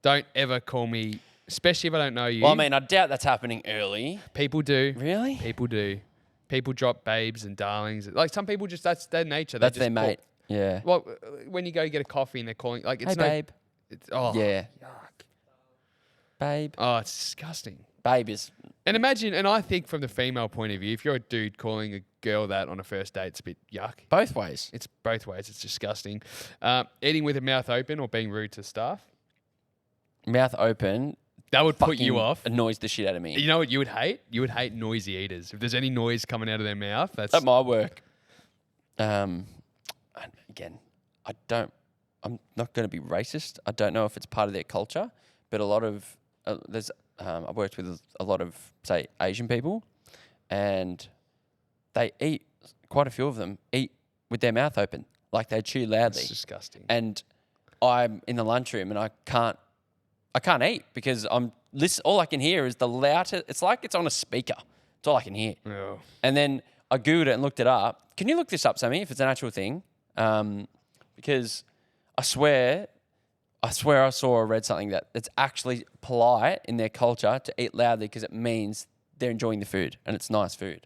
[SPEAKER 2] Don't ever call me, especially if I don't know you.
[SPEAKER 1] Well, I mean, I doubt that's happening early.
[SPEAKER 2] People do.
[SPEAKER 1] Really?
[SPEAKER 2] People do. People drop babes and darlings. Like some people just that's their nature. They
[SPEAKER 1] That's
[SPEAKER 2] just
[SPEAKER 1] their mate. Yeah.
[SPEAKER 2] Well, when you go get a coffee and they're calling like it's
[SPEAKER 1] Hey,
[SPEAKER 2] no.
[SPEAKER 1] babe.
[SPEAKER 2] It's, oh
[SPEAKER 1] Yeah.
[SPEAKER 2] Yuck.
[SPEAKER 1] Babe.
[SPEAKER 2] Oh, it's disgusting.
[SPEAKER 1] Babe is.
[SPEAKER 2] And imagine, and I think from the female point of view, if you're a dude calling a girl that on a first date, it's a bit yuck.
[SPEAKER 1] Both ways.
[SPEAKER 2] It's both ways. It's disgusting. Eating with a mouth open or being rude to staff.
[SPEAKER 1] Mouth open.
[SPEAKER 2] That would put you
[SPEAKER 1] fucking
[SPEAKER 2] off.
[SPEAKER 1] Annoys the shit out of me.
[SPEAKER 2] You know what you would hate? You would hate noisy eaters. If there's any noise coming out of their mouth, that's
[SPEAKER 1] At my work, and again, I'm not going to be racist. I don't know if it's part of their culture, but a lot of I've worked with a lot of, say, Asian people, and they eat. Quite a few of them eat with their mouth open, like they chew loudly.
[SPEAKER 2] It's disgusting.
[SPEAKER 1] And I'm in the lunchroom and I can't eat because all I can hear is the loudest. It's like it's on a speaker. It's all I can hear.
[SPEAKER 2] Oh.
[SPEAKER 1] And then I Googled it and looked it up. Can you look this up, Sammy, if it's an actual thing? Because I swear I saw or read something that it's actually polite in their culture to eat loudly because it means they're enjoying the food and it's nice food.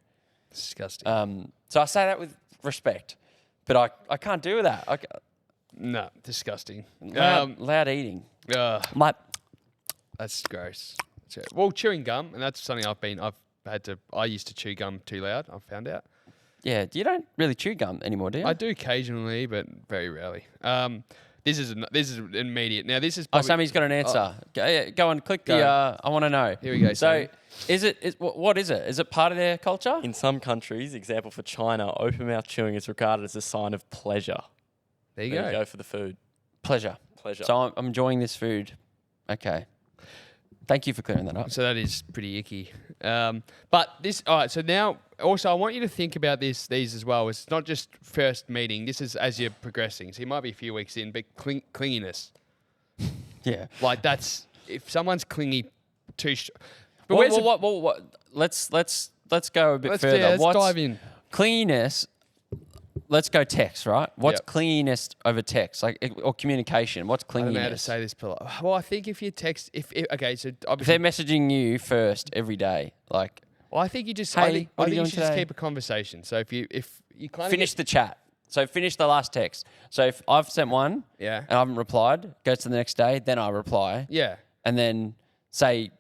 [SPEAKER 2] Disgusting.
[SPEAKER 1] So I say that with respect, but I can't do that.
[SPEAKER 2] No, disgusting.
[SPEAKER 1] Loud eating. Like,
[SPEAKER 2] That's gross. Well, chewing gum, and that's something I used to chew gum too loud. I found out.
[SPEAKER 1] yeah, you don't really chew gum anymore, do you?
[SPEAKER 2] I do occasionally, but very rarely. This is immediate. Now this is.
[SPEAKER 1] Oh,
[SPEAKER 2] Probably,
[SPEAKER 1] Sammy's got an answer. Go and click
[SPEAKER 2] Go.
[SPEAKER 1] the. I want to know.
[SPEAKER 2] Here we go,
[SPEAKER 1] So,
[SPEAKER 2] Sammy.
[SPEAKER 1] what is it? Is it part of their culture?
[SPEAKER 3] In some countries, example for China, open mouth chewing is regarded as a sign of pleasure.
[SPEAKER 2] There you
[SPEAKER 3] There
[SPEAKER 2] go.
[SPEAKER 3] you go for the food.
[SPEAKER 1] Pleasure.
[SPEAKER 3] Pleasure.
[SPEAKER 1] So I'm enjoying this food. Okay. Thank you for clearing that up.
[SPEAKER 2] So that is pretty icky. But this, all right. So now, also, I want you to think about these as well. It's not just first meeting. This is as you're progressing. So you might be a few weeks in, but clinginess.
[SPEAKER 1] Yeah.
[SPEAKER 2] Like that's if someone's clingy too. But
[SPEAKER 1] What? Let's go a bit further.
[SPEAKER 2] let's dive in.
[SPEAKER 1] Cleanliness? Let's go text, right? What's
[SPEAKER 2] Yep.
[SPEAKER 1] cleanliness over text, or communication? What's
[SPEAKER 2] I don't know
[SPEAKER 1] cleanliness?
[SPEAKER 2] how to say this polite. Well, I think if you text, okay, so
[SPEAKER 1] If
[SPEAKER 2] obviously,
[SPEAKER 1] they're messaging you first every day, like
[SPEAKER 2] well, I think you just,
[SPEAKER 1] Hey,
[SPEAKER 2] I think
[SPEAKER 1] what are
[SPEAKER 2] you
[SPEAKER 1] you
[SPEAKER 2] should
[SPEAKER 1] doing
[SPEAKER 2] just
[SPEAKER 1] today?
[SPEAKER 2] keep a conversation. So if you kind of
[SPEAKER 1] finish the chat. So finish the last text. So if I've sent one
[SPEAKER 2] yeah,
[SPEAKER 1] and I haven't replied, goes to the next day, then I reply,
[SPEAKER 2] yeah.
[SPEAKER 1] and then say,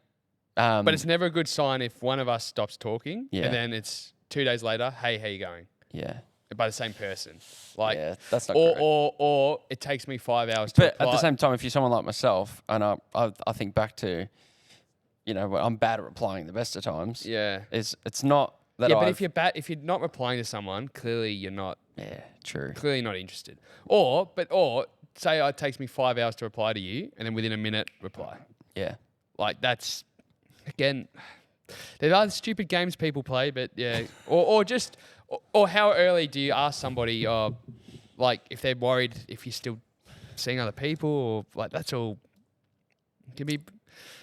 [SPEAKER 2] But it's never a good sign if one of us stops talking
[SPEAKER 1] Yeah.
[SPEAKER 2] and then it's 2 days later, hey, how you going?
[SPEAKER 1] yeah,
[SPEAKER 2] By the same person. Like,
[SPEAKER 1] yeah, that's not
[SPEAKER 2] or,
[SPEAKER 1] great.
[SPEAKER 2] or it takes me 5 hours to
[SPEAKER 1] But
[SPEAKER 2] reply.
[SPEAKER 1] at the same time, if you're someone like myself, and I think back to, I'm bad at replying the best of times.
[SPEAKER 2] yeah.
[SPEAKER 1] It's not that
[SPEAKER 2] Yeah, but
[SPEAKER 1] I've-
[SPEAKER 2] if you're not replying to someone, clearly you're not
[SPEAKER 1] Yeah, true.
[SPEAKER 2] clearly not interested. Or say it takes me 5 hours to reply to you, and then within a minute reply.
[SPEAKER 1] Yeah.
[SPEAKER 2] Like that's again, there are stupid games people play, but yeah. or how early do you ask somebody, like if they're worried if you're still seeing other people, or like that's all. Can be.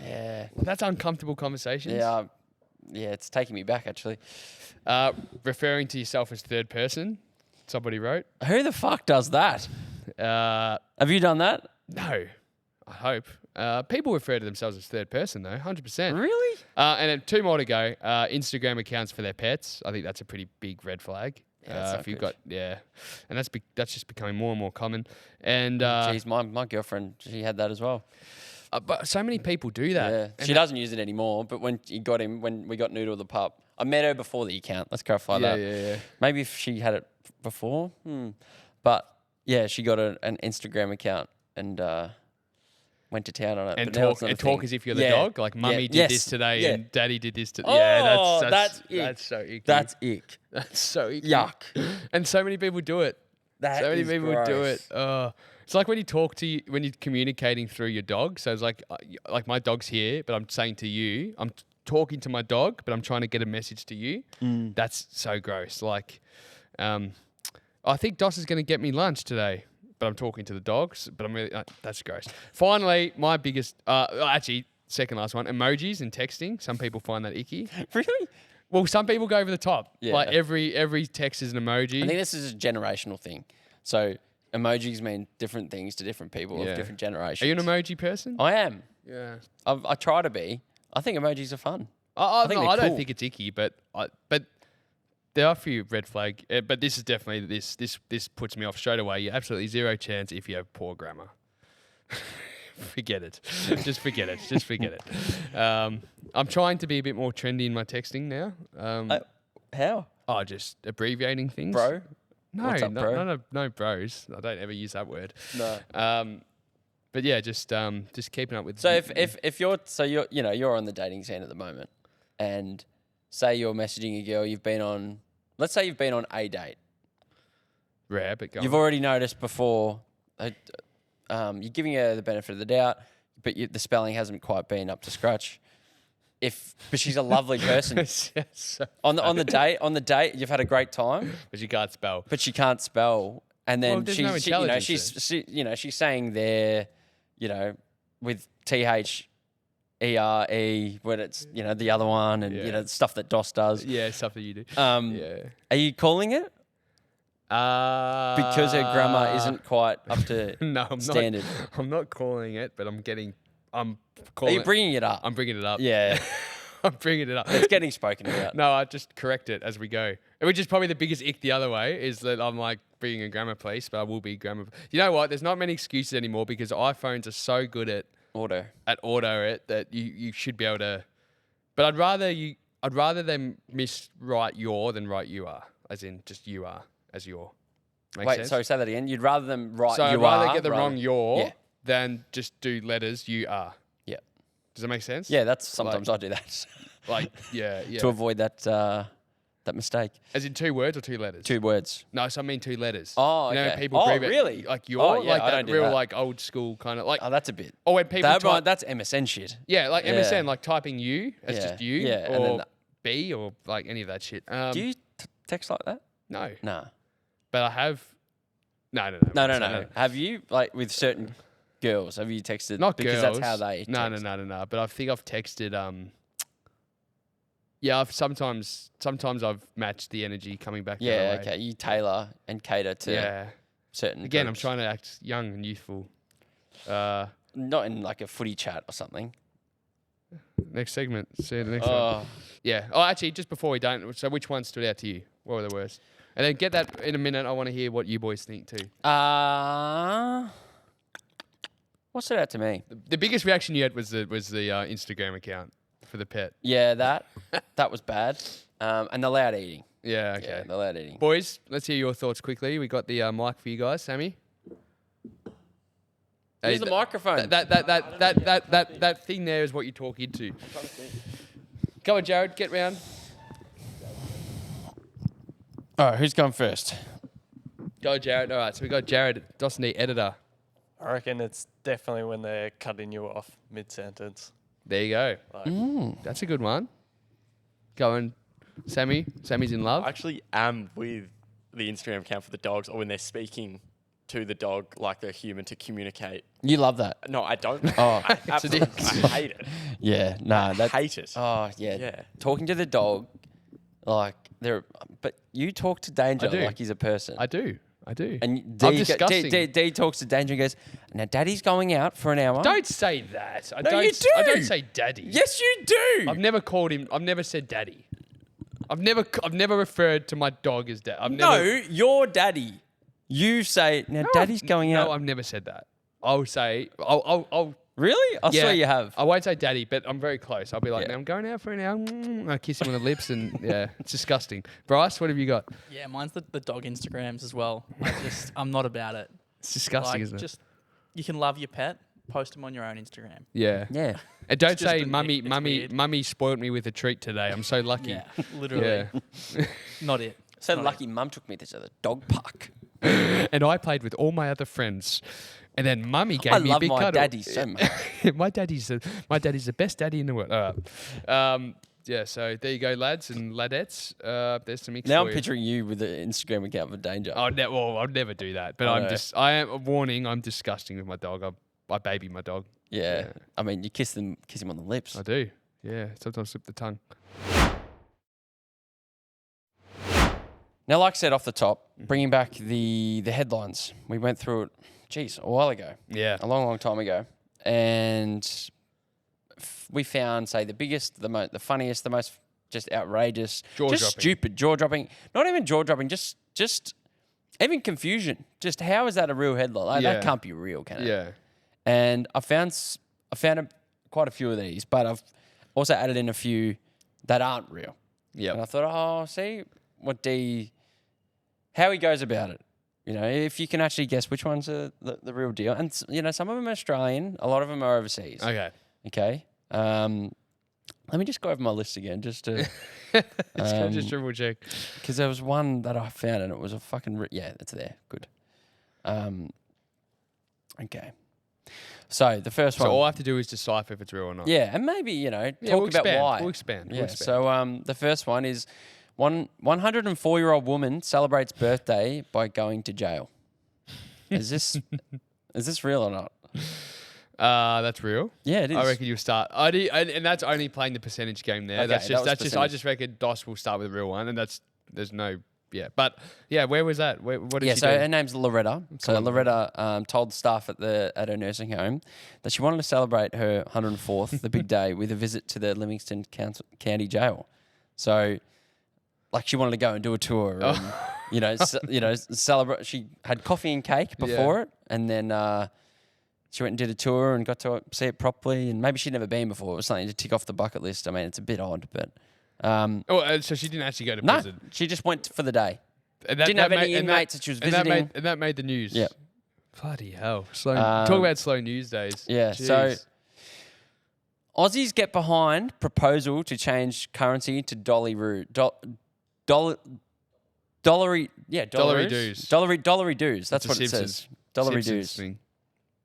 [SPEAKER 1] Yeah.
[SPEAKER 2] That's uncomfortable conversations.
[SPEAKER 1] Yeah. Yeah, it's taking me back, actually.
[SPEAKER 2] Referring to yourself as third person. Somebody wrote.
[SPEAKER 1] Who the fuck does that? Have you done that?
[SPEAKER 2] No, I hope. People refer to themselves as third person though, 100%.
[SPEAKER 1] Really?
[SPEAKER 2] And then 2 more to go. Instagram accounts for their pets. I think that's a pretty big red flag.
[SPEAKER 1] Yeah, that's not
[SPEAKER 2] if you've
[SPEAKER 1] good.
[SPEAKER 2] got and that's just becoming more and more common. And
[SPEAKER 1] Jeez, my girlfriend, she had that as well.
[SPEAKER 2] but so many people do that.
[SPEAKER 1] Yeah.
[SPEAKER 2] And
[SPEAKER 1] She doesn't use it anymore, but when we got Noodle the pup, I met her before the account. Let's clarify that.
[SPEAKER 2] Yeah.
[SPEAKER 1] Maybe if she had it before. But yeah, she got an Instagram account and went to town on it.
[SPEAKER 2] And
[SPEAKER 1] But now it's not a
[SPEAKER 2] talk
[SPEAKER 1] thing.
[SPEAKER 2] as if you're the
[SPEAKER 1] Yeah.
[SPEAKER 2] dog. Like mummy
[SPEAKER 1] Yeah.
[SPEAKER 2] did
[SPEAKER 1] Yes.
[SPEAKER 2] this today
[SPEAKER 1] Yeah.
[SPEAKER 2] and daddy did this today.
[SPEAKER 1] Oh,
[SPEAKER 2] Yeah,
[SPEAKER 1] that's ick.
[SPEAKER 2] that's so icky.
[SPEAKER 1] That's ick.
[SPEAKER 2] That's so icky.
[SPEAKER 1] Yuck.
[SPEAKER 2] And so many people do it.
[SPEAKER 1] That
[SPEAKER 2] So many
[SPEAKER 1] is
[SPEAKER 2] people do it.
[SPEAKER 1] gross.
[SPEAKER 2] It's like when you're communicating through your dog. So it's like my dog's here, but I'm saying to you, I'm talking to my dog, but I'm trying to get a message to you. That's so gross. Like, I think Dos is going to get me lunch today, but I'm talking to the dogs. But I'm really that's gross. Finally, my biggest, actually, second last one, emojis and texting. Some people find that icky.
[SPEAKER 1] Really?
[SPEAKER 2] Well, some people go over the top.
[SPEAKER 1] Yeah.
[SPEAKER 2] Like every text is an emoji.
[SPEAKER 1] I think this is a generational thing. So emojis mean different things to different people
[SPEAKER 2] Yeah.
[SPEAKER 1] of different generations.
[SPEAKER 2] Are you an emoji person?
[SPEAKER 1] I am.
[SPEAKER 2] Yeah.
[SPEAKER 1] I try to be. I think emojis are fun.
[SPEAKER 2] I
[SPEAKER 1] think
[SPEAKER 2] no,
[SPEAKER 1] they're
[SPEAKER 2] I don't
[SPEAKER 1] cool.
[SPEAKER 2] think it's icky, but there are a few red flag. But this is definitely this puts me off straight away. You absolutely zero chance if you have poor grammar. Forget it. Just forget it. Just forget it. I'm trying to be a bit more trendy in my texting now.
[SPEAKER 1] How?
[SPEAKER 2] Just abbreviating things.
[SPEAKER 1] Bro?
[SPEAKER 2] No,
[SPEAKER 1] What's up, bro?
[SPEAKER 2] no bros. I don't ever use that word.
[SPEAKER 1] No.
[SPEAKER 2] But yeah, just keeping up with.
[SPEAKER 1] So if you're on the dating scene at the moment, and say you're messaging a girl let's say you've been on a date.
[SPEAKER 2] rare, but
[SPEAKER 1] You've already noticed before. You're giving her the benefit of the doubt, but the spelling hasn't quite been up to scratch. But she's a lovely person.
[SPEAKER 2] so
[SPEAKER 1] on the date, you've had a great time,
[SPEAKER 2] but she can't spell.
[SPEAKER 1] but she can't spell, and then
[SPEAKER 2] Well, there's no intelligence
[SPEAKER 1] she's saying there, with THERE when it's the other one, and
[SPEAKER 2] Yeah.
[SPEAKER 1] stuff that DOS does.
[SPEAKER 2] Yeah, stuff that you do.
[SPEAKER 1] Are you calling it because her grammar isn't quite up to
[SPEAKER 2] No, I'm
[SPEAKER 1] standard?
[SPEAKER 2] not. I'm not calling it, but I'm
[SPEAKER 1] Are
[SPEAKER 2] calling.
[SPEAKER 1] you bringing it up?
[SPEAKER 2] I'm bringing it up.
[SPEAKER 1] Yeah,
[SPEAKER 2] I'm bringing it up.
[SPEAKER 1] it's getting spoken about.
[SPEAKER 2] No, I just correct it as we go. Which is probably the biggest ick the other way, is that I'm like being a grammar police, but I will be grammar. You know what? There's not many excuses anymore because iPhones are so good at
[SPEAKER 1] Order.
[SPEAKER 2] it that you should be able to. But I'd rather them miswrite your than write you are, as in just you are as your. Make
[SPEAKER 1] Wait,
[SPEAKER 2] sense?
[SPEAKER 1] sorry, say that again. You'd rather them write
[SPEAKER 2] So
[SPEAKER 1] you
[SPEAKER 2] I'd rather
[SPEAKER 1] are
[SPEAKER 2] get the wrong your
[SPEAKER 1] Yeah.
[SPEAKER 2] than just do letters you are.
[SPEAKER 1] Yeah.
[SPEAKER 2] Does that make sense?
[SPEAKER 1] Yeah, that's sometimes I do that
[SPEAKER 2] Like yeah.
[SPEAKER 1] to avoid that mistake.
[SPEAKER 2] As in 2 words or 2 letters?
[SPEAKER 1] 2 words.
[SPEAKER 2] No, so I mean 2 letters.
[SPEAKER 1] Oh,
[SPEAKER 2] you know,
[SPEAKER 1] okay.
[SPEAKER 2] people
[SPEAKER 1] Oh,
[SPEAKER 2] abbreviate,
[SPEAKER 1] really?
[SPEAKER 2] like your,
[SPEAKER 1] Oh, yeah,
[SPEAKER 2] like
[SPEAKER 1] I
[SPEAKER 2] that
[SPEAKER 1] don't do
[SPEAKER 2] real,
[SPEAKER 1] that.
[SPEAKER 2] like old school kind of like.
[SPEAKER 1] Oh, that's a bit.
[SPEAKER 2] Or when people type,
[SPEAKER 1] That's MSN shit.
[SPEAKER 2] yeah, like
[SPEAKER 1] Yeah.
[SPEAKER 2] MSN, like typing you as
[SPEAKER 1] Yeah.
[SPEAKER 2] just you,
[SPEAKER 1] Yeah, and
[SPEAKER 2] or
[SPEAKER 1] then
[SPEAKER 2] B, or like any of that shit.
[SPEAKER 1] Do you text like that?
[SPEAKER 2] No,
[SPEAKER 1] No.
[SPEAKER 2] but I have. No.
[SPEAKER 1] No. Have you, like, with certain girls, have you texted?
[SPEAKER 2] Not
[SPEAKER 1] because
[SPEAKER 2] girls.
[SPEAKER 1] that's how they text.
[SPEAKER 2] No. But I think I've texted. Yeah, I've sometimes I've matched the energy coming back. the
[SPEAKER 1] Yeah,
[SPEAKER 2] other way.
[SPEAKER 1] okay. You tailor and cater to
[SPEAKER 2] Yeah.
[SPEAKER 1] certain
[SPEAKER 2] Again,
[SPEAKER 1] groups.
[SPEAKER 2] I'm trying to act young and youthful.
[SPEAKER 1] Not in, like, a footy chat or something.
[SPEAKER 2] Next segment. See you the next one.
[SPEAKER 1] Oh.
[SPEAKER 2] Yeah. Oh, actually, just before we don't. So, which one stood out to you? What were the worst? And then get that in a minute. I want to hear what you boys think too.
[SPEAKER 1] What stood out to me?
[SPEAKER 2] The biggest reaction you had was the Instagram account for the pet.
[SPEAKER 1] Yeah, that was bad. And the loud eating.
[SPEAKER 2] Yeah. Okay.
[SPEAKER 1] Yeah, the loud eating.
[SPEAKER 2] Boys, let's hear your thoughts quickly. We got the mic for you guys, Sammy.
[SPEAKER 1] Here's the microphone.
[SPEAKER 2] That thing there is what you talk into. Go on, Jared. Get round.
[SPEAKER 1] All right, who's going first?
[SPEAKER 2] Go, Jared. All right. So we got Jared, dos&d editor.
[SPEAKER 3] I reckon it's definitely when they're cutting you off mid-sentence.
[SPEAKER 2] There you go.
[SPEAKER 3] Like,
[SPEAKER 2] That's a good one. Going, Sammy. Sammy's in love.
[SPEAKER 3] I actually am with the Instagram account for the dogs, or when they're speaking to the dog like they're human to communicate.
[SPEAKER 1] You love that.
[SPEAKER 3] No, I don't.
[SPEAKER 1] Oh.
[SPEAKER 3] I absolutely I hate it.
[SPEAKER 1] Yeah, nah.
[SPEAKER 3] I hate it.
[SPEAKER 1] Oh, yeah.
[SPEAKER 3] Yeah.
[SPEAKER 1] Talking to the dog, like, but you talk to Danger
[SPEAKER 2] I do.
[SPEAKER 1] like he's a person.
[SPEAKER 2] I do.
[SPEAKER 1] And
[SPEAKER 2] I'm discussing.
[SPEAKER 1] D talks to Danger and goes, now Daddy's going out for an hour.
[SPEAKER 2] Don't say that.
[SPEAKER 1] No, you do.
[SPEAKER 2] I don't say daddy.
[SPEAKER 1] Yes, you do.
[SPEAKER 2] I've never called him. I've never said daddy. I've never referred to my dog as dad.
[SPEAKER 1] No, your daddy. You say, now Daddy's going out.
[SPEAKER 2] No, I've never said that. I'll say, I'll
[SPEAKER 1] Really? I swear you have.
[SPEAKER 2] I won't say daddy, but I'm very close. I'll be like,
[SPEAKER 1] Yeah.
[SPEAKER 2] now I'm going out for an hour. I kiss him on the lips, and yeah, it's disgusting. Bryce, what have you got?
[SPEAKER 4] Yeah, mine's the dog Instagrams as well. I'm not about it.
[SPEAKER 2] It's disgusting,
[SPEAKER 4] Like,
[SPEAKER 2] isn't it?
[SPEAKER 4] just you can love your pet, post them on your own Instagram.
[SPEAKER 2] Yeah.
[SPEAKER 1] Yeah.
[SPEAKER 2] And don't
[SPEAKER 4] It's just
[SPEAKER 2] say,
[SPEAKER 4] an
[SPEAKER 2] mummy,
[SPEAKER 4] ick. It's
[SPEAKER 2] mummy,
[SPEAKER 4] weird.
[SPEAKER 2] mummy spoiled me with a treat today. I'm so lucky.
[SPEAKER 4] Yeah, literally,
[SPEAKER 2] Yeah.
[SPEAKER 4] not it.
[SPEAKER 1] So
[SPEAKER 4] Not it.
[SPEAKER 1] lucky Mum took me to the dog park.
[SPEAKER 2] And I played with all my other friends. And then mummy gave
[SPEAKER 1] I
[SPEAKER 2] me a
[SPEAKER 1] love
[SPEAKER 2] big
[SPEAKER 1] my
[SPEAKER 2] cuddle.
[SPEAKER 1] daddy so much.
[SPEAKER 2] my daddy's the best daddy in the world. All right. Yeah, so there you go, lads and ladettes. There's some mix
[SPEAKER 1] Now
[SPEAKER 2] for
[SPEAKER 1] I'm
[SPEAKER 2] you.
[SPEAKER 1] picturing you with an Instagram account for Danger.
[SPEAKER 2] I'll never do that. But
[SPEAKER 1] I
[SPEAKER 2] I'm
[SPEAKER 1] know.
[SPEAKER 2] just, I am a warning. I'm disgusting with my dog. I baby my dog.
[SPEAKER 1] Yeah. I mean, you kiss him on the lips.
[SPEAKER 2] I do. Yeah, sometimes slip the tongue.
[SPEAKER 1] Now, like I said off the top, bringing back the headlines, we went through it, a while ago,
[SPEAKER 2] Yeah.
[SPEAKER 1] a long time ago, and we found, say, the biggest, the funniest, the most just outrageous,
[SPEAKER 2] Jaw-dropping.
[SPEAKER 1] just stupid, jaw-dropping, not even jaw-dropping, just even confusion. Just how is that a real headline? Like,
[SPEAKER 2] Yeah.
[SPEAKER 1] That can't be real, can it?
[SPEAKER 2] Yeah.
[SPEAKER 1] And I found quite a few of these, but I've also added in a few that aren't real.
[SPEAKER 2] Yeah.
[SPEAKER 1] And I thought, see how he goes about it. if you can actually guess which one's the real deal. And, some of them are Australian. A lot of them are overseas.
[SPEAKER 2] Okay.
[SPEAKER 1] Okay. Let me just go over my list again just to...
[SPEAKER 2] just triple check.
[SPEAKER 1] Because there was one that I found and it was a fucking... yeah, it's there. Good. Okay. So the first one...
[SPEAKER 2] So all I have to do is decipher if it's real or not.
[SPEAKER 1] Yeah, and maybe, talk
[SPEAKER 2] we'll
[SPEAKER 1] about
[SPEAKER 2] expand.
[SPEAKER 1] why.
[SPEAKER 2] We'll expand.
[SPEAKER 1] Yeah, so the first one is 104-year-old woman celebrates birthday by going to jail. Is this real or not?
[SPEAKER 2] That's real.
[SPEAKER 1] Yeah, it is.
[SPEAKER 2] I reckon you'll start. And that's only playing the percentage game there.
[SPEAKER 1] Okay,
[SPEAKER 2] that's
[SPEAKER 1] that was
[SPEAKER 2] I
[SPEAKER 1] percentage.
[SPEAKER 2] just reckon Dos will start with a real one, and there's no. Yeah, but yeah, where was that? What did she
[SPEAKER 1] so
[SPEAKER 2] do?
[SPEAKER 1] her name's Loretta. So Loretta told staff at her nursing home that she wanted to celebrate her 104th, the big day, with a visit to the Livingston County Jail. So, like, she wanted to go and do a tour, and celebrate. She had coffee and cake before it, and then she went and did a tour and got to see it properly. And maybe she'd never been before. It was something to tick off the bucket list. I mean, it's a bit odd, but.
[SPEAKER 2] So she didn't actually go to prison.
[SPEAKER 1] No, she just went for the day.
[SPEAKER 2] And
[SPEAKER 1] Didn't have any inmates that she was visiting.
[SPEAKER 2] And that made the news.
[SPEAKER 1] Yeah.
[SPEAKER 2] Bloody hell. Talk about slow news days.
[SPEAKER 1] Yeah,
[SPEAKER 2] Jeez.
[SPEAKER 1] so Aussies get behind proposal to change currency to dollary dues. That's what it says. Dollary
[SPEAKER 2] Simpsons
[SPEAKER 1] dues.
[SPEAKER 2] thing.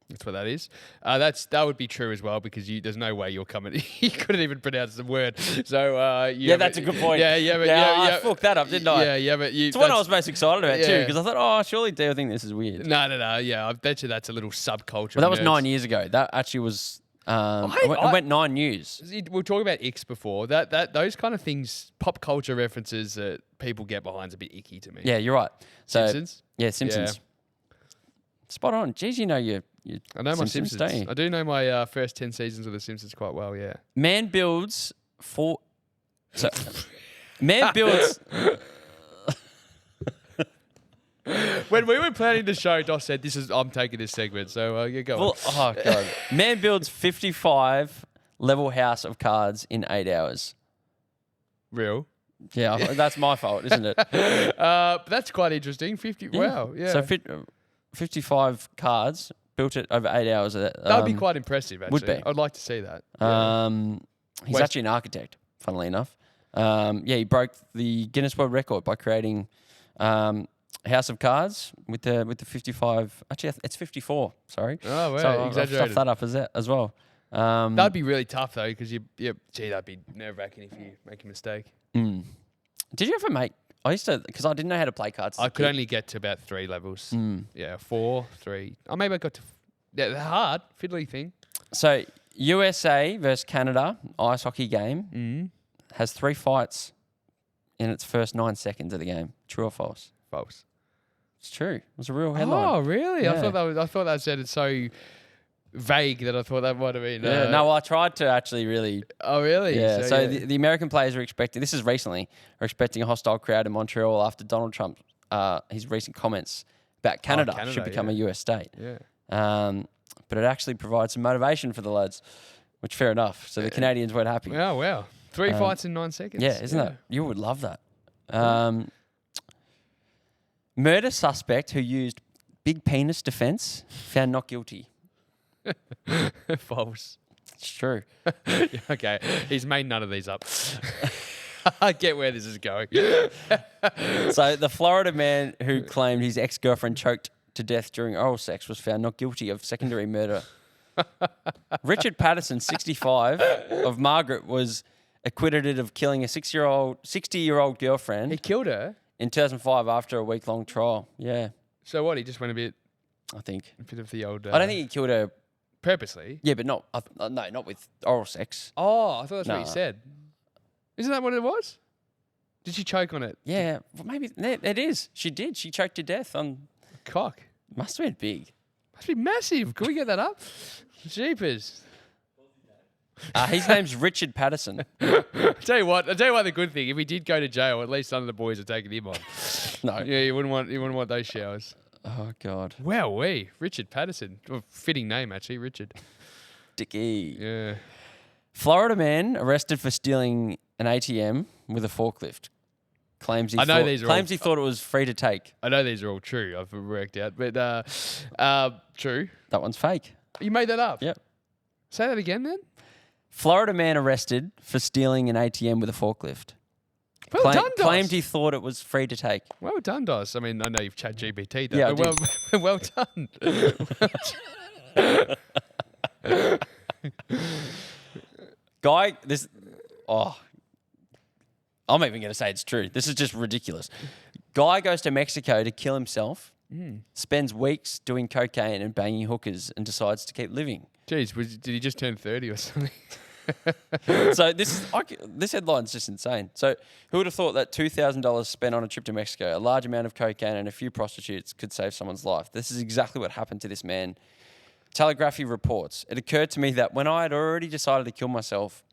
[SPEAKER 2] That's what that is. That would be true as well because there's no way you're coming. You couldn't even pronounce the word. So
[SPEAKER 1] That's a good point.
[SPEAKER 2] Yeah,
[SPEAKER 1] I fucked that up, didn't I?
[SPEAKER 2] Yeah, but
[SPEAKER 1] It's what I was most excited about too, because I thought, surely they'll think this is weird.
[SPEAKER 2] No. Yeah, I bet you that's a little subculture.
[SPEAKER 1] Well, that was 9 years ago. That actually was. It went 9 years.
[SPEAKER 3] We'll talk about icks before. Those kind of things, pop culture references that people get behind is a bit icky to me.
[SPEAKER 1] Yeah, you're right. So,
[SPEAKER 3] Simpsons?
[SPEAKER 1] Yeah, Simpsons. Spot on. Jeez, you know your
[SPEAKER 3] I know my
[SPEAKER 1] Simpsons,
[SPEAKER 3] Simpsons.
[SPEAKER 1] don't you?
[SPEAKER 3] I do know my first 10 seasons of The Simpsons quite well, yeah.
[SPEAKER 1] Man builds. Man builds.
[SPEAKER 3] When we were planning the show, Dos said, I'm taking this segment, so you go on.
[SPEAKER 1] Well, oh, God. Man builds 55 level house of cards in 8 hours.
[SPEAKER 3] Real.
[SPEAKER 1] Yeah, that's my fault, isn't it?
[SPEAKER 3] But that's quite interesting. 50, wow, yeah.
[SPEAKER 1] So 55 cards, built it over 8 hours.
[SPEAKER 3] That would be quite impressive, actually.
[SPEAKER 1] would be.
[SPEAKER 3] I'd like to see that.
[SPEAKER 1] He's actually an architect, funnily enough. He broke the Guinness World Record by creating House of Cards with the 55. Actually, it's 54. Sorry.
[SPEAKER 3] Oh, wow.
[SPEAKER 1] So I've
[SPEAKER 3] Exaggerated.
[SPEAKER 1] stuffed that up as well.
[SPEAKER 3] That'd be really tough, though, because that'd be nerve-wracking if you make a mistake.
[SPEAKER 1] Did you ever make... I used to... Because I didn't know how to play cards.
[SPEAKER 3] I could only get to about 3 levels. Yeah, 4, 3. Oh, maybe I got to... Yeah, the hard, fiddly thing.
[SPEAKER 1] So, USA versus Canada ice hockey game has 3 fights in its first 9 seconds of the game. True or false?
[SPEAKER 3] False.
[SPEAKER 1] It's true. It was a real headline.
[SPEAKER 3] Oh, really?
[SPEAKER 1] Yeah.
[SPEAKER 3] I thought that sounded so vague that I thought that might have been...
[SPEAKER 1] Yeah, no, I tried to actually really...
[SPEAKER 3] Oh, really?
[SPEAKER 1] Yeah, so the American players are expecting... This is recently. Are expecting a hostile crowd in Montreal after Donald Trump, his recent comments about Canada should become a US state.
[SPEAKER 3] Yeah.
[SPEAKER 1] But it actually provides some motivation for the lads, which fair enough. So the Canadians weren't happy.
[SPEAKER 3] Oh, wow. 3 fights in 9 seconds.
[SPEAKER 1] Yeah, isn't that? You would love that. Murder suspect who used big penis defense found not guilty.
[SPEAKER 3] False.
[SPEAKER 1] It's true.
[SPEAKER 3] Okay, he's made none of these up. I get where this is going.
[SPEAKER 1] So the Florida man who claimed his ex-girlfriend choked to death during oral sex was found not guilty of secondary murder. Richard Patterson, 65, of Margaret, was acquitted of killing a 60-year-old girlfriend
[SPEAKER 3] He killed her.
[SPEAKER 1] in 2005 after a week-long trial. Yeah,
[SPEAKER 3] So what? He just went a bit
[SPEAKER 1] I think.
[SPEAKER 3] of the old...
[SPEAKER 1] I don't think he killed her.
[SPEAKER 3] purposely.
[SPEAKER 1] Yeah, but not not with oral sex.
[SPEAKER 3] Oh, I thought that's what
[SPEAKER 1] No.
[SPEAKER 3] you said. Isn't that what it was? Did she choke on it?
[SPEAKER 1] Yeah, well, maybe it is. She did. She choked to death on.
[SPEAKER 3] Cock.
[SPEAKER 1] Must have been big.
[SPEAKER 3] Must be massive. Can we get that up? Jeepers.
[SPEAKER 1] His name's Richard Patterson.
[SPEAKER 3] I'll tell you what the good thing, if he did go to jail, at least some of the boys are taking him on.
[SPEAKER 1] No.
[SPEAKER 3] Yeah, you wouldn't want those showers.
[SPEAKER 1] Oh God.
[SPEAKER 3] Wow, Richard Patterson. Well, fitting name actually, Richard.
[SPEAKER 1] Dickie.
[SPEAKER 3] Yeah.
[SPEAKER 1] Florida man arrested for stealing an ATM with a forklift. Claims he
[SPEAKER 2] I know
[SPEAKER 1] thought,
[SPEAKER 2] these are
[SPEAKER 1] claims
[SPEAKER 2] all-
[SPEAKER 1] he thought it was free to take.
[SPEAKER 2] I know these are all true. I've worked out, but true.
[SPEAKER 1] That one's fake.
[SPEAKER 2] You made that up.
[SPEAKER 1] Yep.
[SPEAKER 2] Say that again, then.
[SPEAKER 1] Florida man arrested for stealing an ATM with a forklift.
[SPEAKER 2] Well done, Dos.
[SPEAKER 1] Claimed he thought it was free to take.
[SPEAKER 2] Well done, Dos. I mean, I know you've chat GPT'd that,
[SPEAKER 1] Yeah, I
[SPEAKER 2] but well done.
[SPEAKER 1] Guy, I'm even going to say it's true. This is just ridiculous. Guy goes to Mexico to kill himself, spends weeks doing cocaine and banging hookers, and decides to keep living.
[SPEAKER 2] Jeez, did he just turn 30 or something?
[SPEAKER 1] So this headline's just insane. So who would have thought that $2,000 spent on a trip to Mexico, a large amount of cocaine and a few prostitutes could save someone's life? This is exactly what happened to this man. Telegraphy reports, it occurred to me that when I had already decided to kill myself,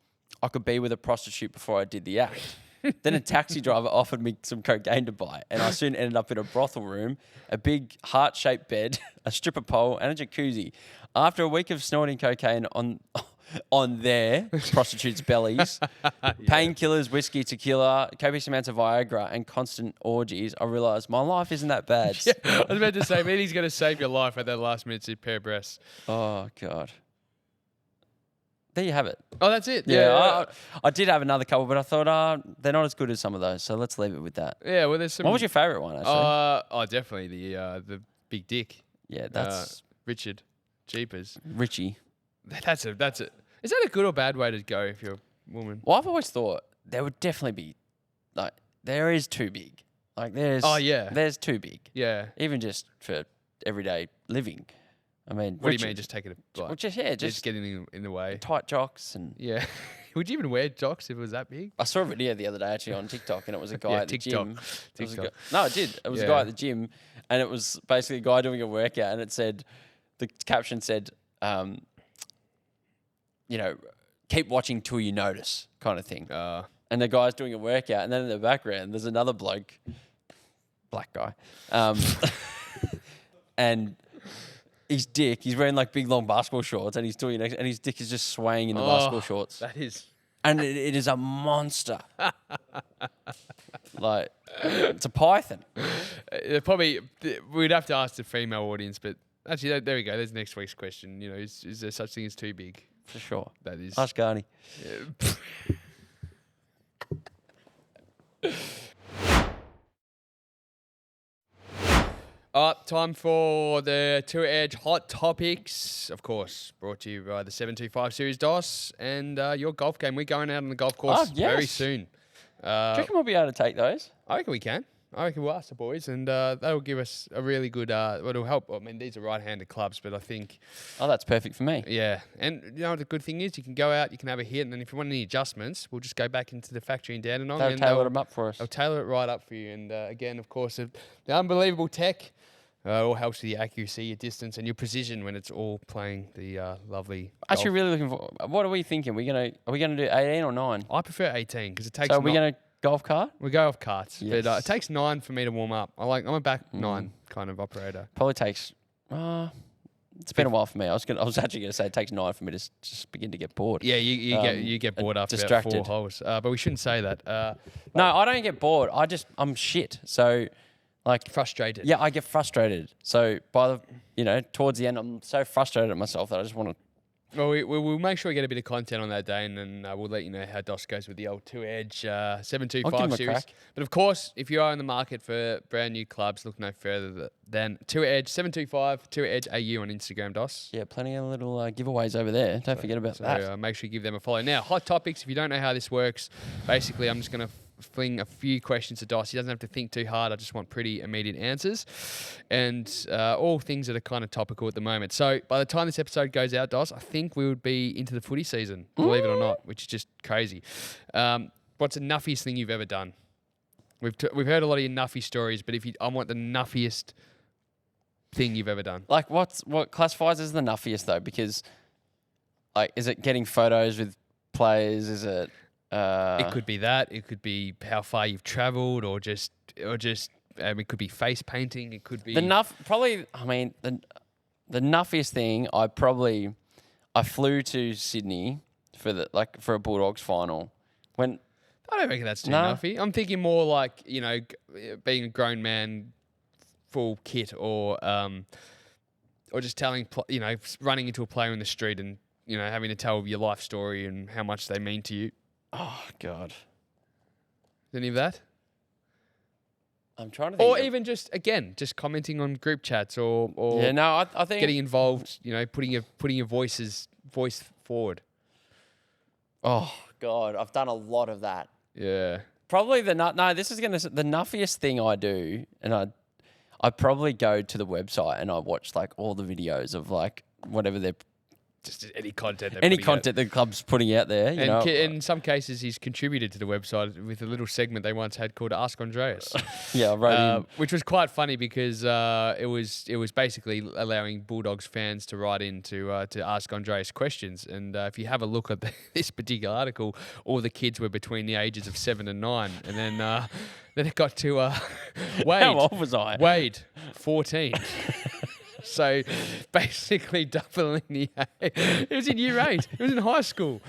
[SPEAKER 1] I could be with a prostitute before I did the act. Then a taxi driver offered me some cocaine to buy, and I soon ended up in a brothel room, a big heart-shaped bed, a stripper pole, and a jacuzzi. After a week of snorting cocaine on their prostitutes' bellies, painkillers, whiskey, tequila, copious amounts of Viagra, and constant orgies, I realised my life isn't that bad.
[SPEAKER 2] Yeah, I was about to say, maybe he's going to save your life at that last minute pair of breasts.
[SPEAKER 1] Oh, God. There you have it.
[SPEAKER 2] Oh, that's it.
[SPEAKER 1] Yeah, I did have another couple, but I thought they're not as good as some of those, so let's leave it with that.
[SPEAKER 2] Yeah, well, there's some.
[SPEAKER 1] What was your favourite one, actually?
[SPEAKER 2] Definitely the big dick.
[SPEAKER 1] Yeah, that's
[SPEAKER 2] Richard Jeepers.
[SPEAKER 1] Richie.
[SPEAKER 2] That's a. Is that a good or bad way to go if you're a woman?
[SPEAKER 1] Well, I've always thought there would definitely be, like, there is too big. Like, there's...
[SPEAKER 2] Oh, yeah.
[SPEAKER 1] There's too big.
[SPEAKER 2] Yeah.
[SPEAKER 1] Even just for everyday living. I mean...
[SPEAKER 2] What do you mean, just taking it...
[SPEAKER 1] Well,
[SPEAKER 2] Like,
[SPEAKER 1] just
[SPEAKER 2] just getting in the way?
[SPEAKER 1] tight jocks and...
[SPEAKER 2] Yeah. Would you even wear jocks if it was that big?
[SPEAKER 1] I saw a video the other day actually on TikTok, and it was a guy
[SPEAKER 2] Yeah,
[SPEAKER 1] at the
[SPEAKER 2] TikTok.
[SPEAKER 1] gym. It was a
[SPEAKER 2] TikTok.
[SPEAKER 1] No, it did. It was a guy at the gym, and it was basically a guy doing a workout, and it said, the caption said, you know, keep watching till you notice, kind of thing. And the guy's doing a workout, and then in the background, there's another bloke, black guy, and his dick, he's wearing like big long basketball shorts, and he's doing, and his dick is just swaying in the basketball shorts.
[SPEAKER 2] That is...
[SPEAKER 1] And it is a monster. Like, it's a python.
[SPEAKER 2] Probably, we'd have to ask the female audience, but actually, there we go. There's next week's question. You know, is there such thing as too big?
[SPEAKER 1] For sure.
[SPEAKER 2] That is...
[SPEAKER 1] Ask Garni.
[SPEAKER 2] Time for the Two Edge Hot Topics. Of course, brought to you by the 725 Series DOS and your golf game. We're going out on the golf course very soon.
[SPEAKER 1] Do you reckon we'll be able to take those?
[SPEAKER 2] I reckon we can. I reckon we'll ask the boys, and that'll give us a really good... it'll help. I mean, these are right-handed clubs, but I think...
[SPEAKER 1] Oh, that's perfect for me.
[SPEAKER 2] Yeah. And, you know, the good thing is you can go out, you can have a hit, and then if you want any adjustments, we'll just go back into the factory in Dandenong.
[SPEAKER 1] They'll
[SPEAKER 2] and
[SPEAKER 1] tailor them up for us.
[SPEAKER 2] They'll tailor it right up for you. And, again, of course, the unbelievable tech all helps with your accuracy, your distance, and your precision when it's all playing the lovely
[SPEAKER 1] Actually,
[SPEAKER 2] golf.
[SPEAKER 1] really looking for... What are we thinking? Are we going to do 18 or 9?
[SPEAKER 2] I prefer 18 because it takes...
[SPEAKER 1] So are we going to golf cart?
[SPEAKER 2] We go off carts, but
[SPEAKER 1] Yes.
[SPEAKER 2] it takes 9 for me to warm up. I'm a back 9 kind of operator.
[SPEAKER 1] Probably takes... it's been a while for me. I was actually going to say it takes 9 for me to just begin to get bored.
[SPEAKER 2] Yeah, you get bored after
[SPEAKER 1] distracted.
[SPEAKER 2] about 4 holes, but we shouldn't say that.
[SPEAKER 1] No, I don't get bored. I'm shit. So, like...
[SPEAKER 2] Frustrated.
[SPEAKER 1] Yeah, I get frustrated. So, towards the end, I'm so frustrated at myself that I just want to...
[SPEAKER 2] Well, we'll make sure we get a bit of content on that day, and then we'll let you know how DOS goes with the old 2-edge
[SPEAKER 1] I'll give 'em
[SPEAKER 2] 725
[SPEAKER 1] a
[SPEAKER 2] series.
[SPEAKER 1] crack.
[SPEAKER 2] But of course, if you are in the market for brand new clubs, look no further than 2-edge 725 2-edge AU on Instagram, DOS.
[SPEAKER 1] Yeah, plenty of little giveaways over there. Don't forget about that.
[SPEAKER 2] So make sure you give them a follow. Now, hot topics. If you don't know how this works, basically, I'm just going to fling a few questions to DOS. He doesn't have to think too hard. I just want pretty immediate answers, and all things that are kind of topical at the moment. So by the time this episode goes out, DOS, I think we would be into the footy season, believe it or not, which is just crazy. What's the nuffiest thing you've ever done? We've heard a lot of your nuffy stories, but I want the nuffiest thing you've ever done.
[SPEAKER 1] Like, what classifies as the nuffiest, though? Because, like, is it getting photos with players? Is it...
[SPEAKER 2] It could be that. It could be how far you've travelled, or just. It could be face painting. It could be
[SPEAKER 1] the nuffiest thing. I flew to Sydney for a Bulldogs final.
[SPEAKER 2] I don't reckon that's too
[SPEAKER 1] Nah.
[SPEAKER 2] nuffy. I'm thinking more like, being a grown man, full kit, or just telling, running into a player in the street and, having to tell your life story and how much they mean to you.
[SPEAKER 1] Oh God.
[SPEAKER 2] Any of that?
[SPEAKER 1] I'm trying to think.
[SPEAKER 2] Or even just commenting on group chats or
[SPEAKER 1] Yeah, no, I think
[SPEAKER 2] getting involved, putting your voice forward.
[SPEAKER 1] Oh God, I've done a lot of that.
[SPEAKER 2] Yeah.
[SPEAKER 1] Probably the nuffiest thing I do, and I probably go to the website and I watch like all the videos of like whatever they're
[SPEAKER 2] Just any content.
[SPEAKER 1] the club's putting out there. You know,
[SPEAKER 2] in some cases, he's contributed to the website with a little segment they once had called Ask Andreas.
[SPEAKER 1] yeah, I wrote in.
[SPEAKER 2] Which was quite funny because it was basically allowing Bulldogs fans to write in to ask Andreas questions. And if you have a look at this particular article, all the kids were between the ages of 7 and 9, and then it got to Wade.
[SPEAKER 1] How old was I?
[SPEAKER 2] Wade, 14. So basically doubling the age. It was in year 8. It was in high school.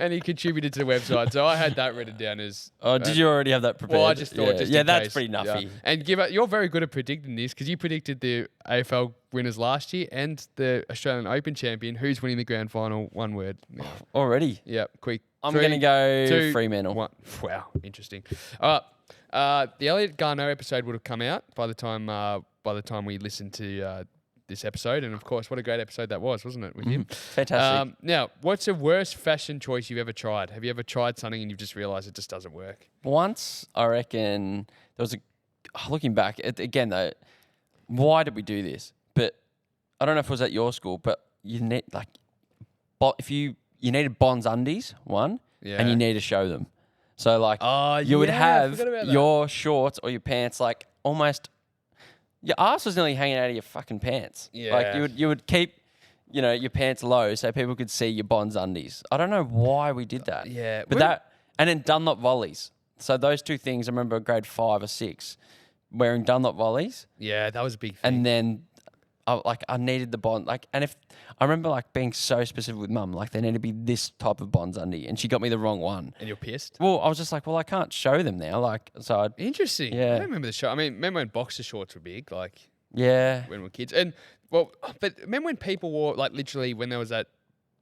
[SPEAKER 2] And he contributed to the website. So I had that written down as...
[SPEAKER 1] Oh, did you already have that prepared?
[SPEAKER 2] Well, I just thought just
[SPEAKER 1] yeah,
[SPEAKER 2] in
[SPEAKER 1] that's
[SPEAKER 2] case.
[SPEAKER 1] pretty nuffy.
[SPEAKER 2] Yeah. And you're very good at predicting this because you predicted the AFL winners last year and the Australian Open champion. Who's winning the grand final? One word. Yeah,
[SPEAKER 1] Already?
[SPEAKER 2] quick.
[SPEAKER 1] I'm
[SPEAKER 2] 3,
[SPEAKER 1] going to go
[SPEAKER 2] 2,
[SPEAKER 1] Fremantle.
[SPEAKER 2] 1. Wow, interesting. All right. The Elliot Garneau episode would have come out by the time we listened to... this episode, and of course, what a great episode that was, wasn't it, with him?
[SPEAKER 1] Fantastic.
[SPEAKER 2] Now, what's the worst fashion choice you've ever tried? Have you ever tried something and you've just realised it just doesn't work?
[SPEAKER 1] Once, I reckon, there was looking back, again though, why did we do this? But I don't know if it was at your school, but you need, you needed Bonds undies, one, and you need to show them. So, like, you would have your shorts or your pants, like, almost... Your ass was nearly hanging out of your fucking pants.
[SPEAKER 2] Yeah.
[SPEAKER 1] Like you would keep, your pants low so people could see your Bonds undies. I don't know why we did that.
[SPEAKER 2] Yeah.
[SPEAKER 1] But and then Dunlop volleys. So those two things, I remember grade 5 or 6, wearing Dunlop volleys.
[SPEAKER 2] Yeah, that was a big thing.
[SPEAKER 1] And then I needed the Bond. And if I remember being so specific with mum, they need to be this type of Bonds undie, and she got me the wrong one.
[SPEAKER 2] And you're pissed?
[SPEAKER 1] Well, I was just like, I can't show them now.
[SPEAKER 2] Interesting.
[SPEAKER 1] Yeah.
[SPEAKER 2] I don't remember the show. I mean, remember when boxer shorts were big,
[SPEAKER 1] yeah.
[SPEAKER 2] when we were kids? And, but remember when people wore, literally when there was that,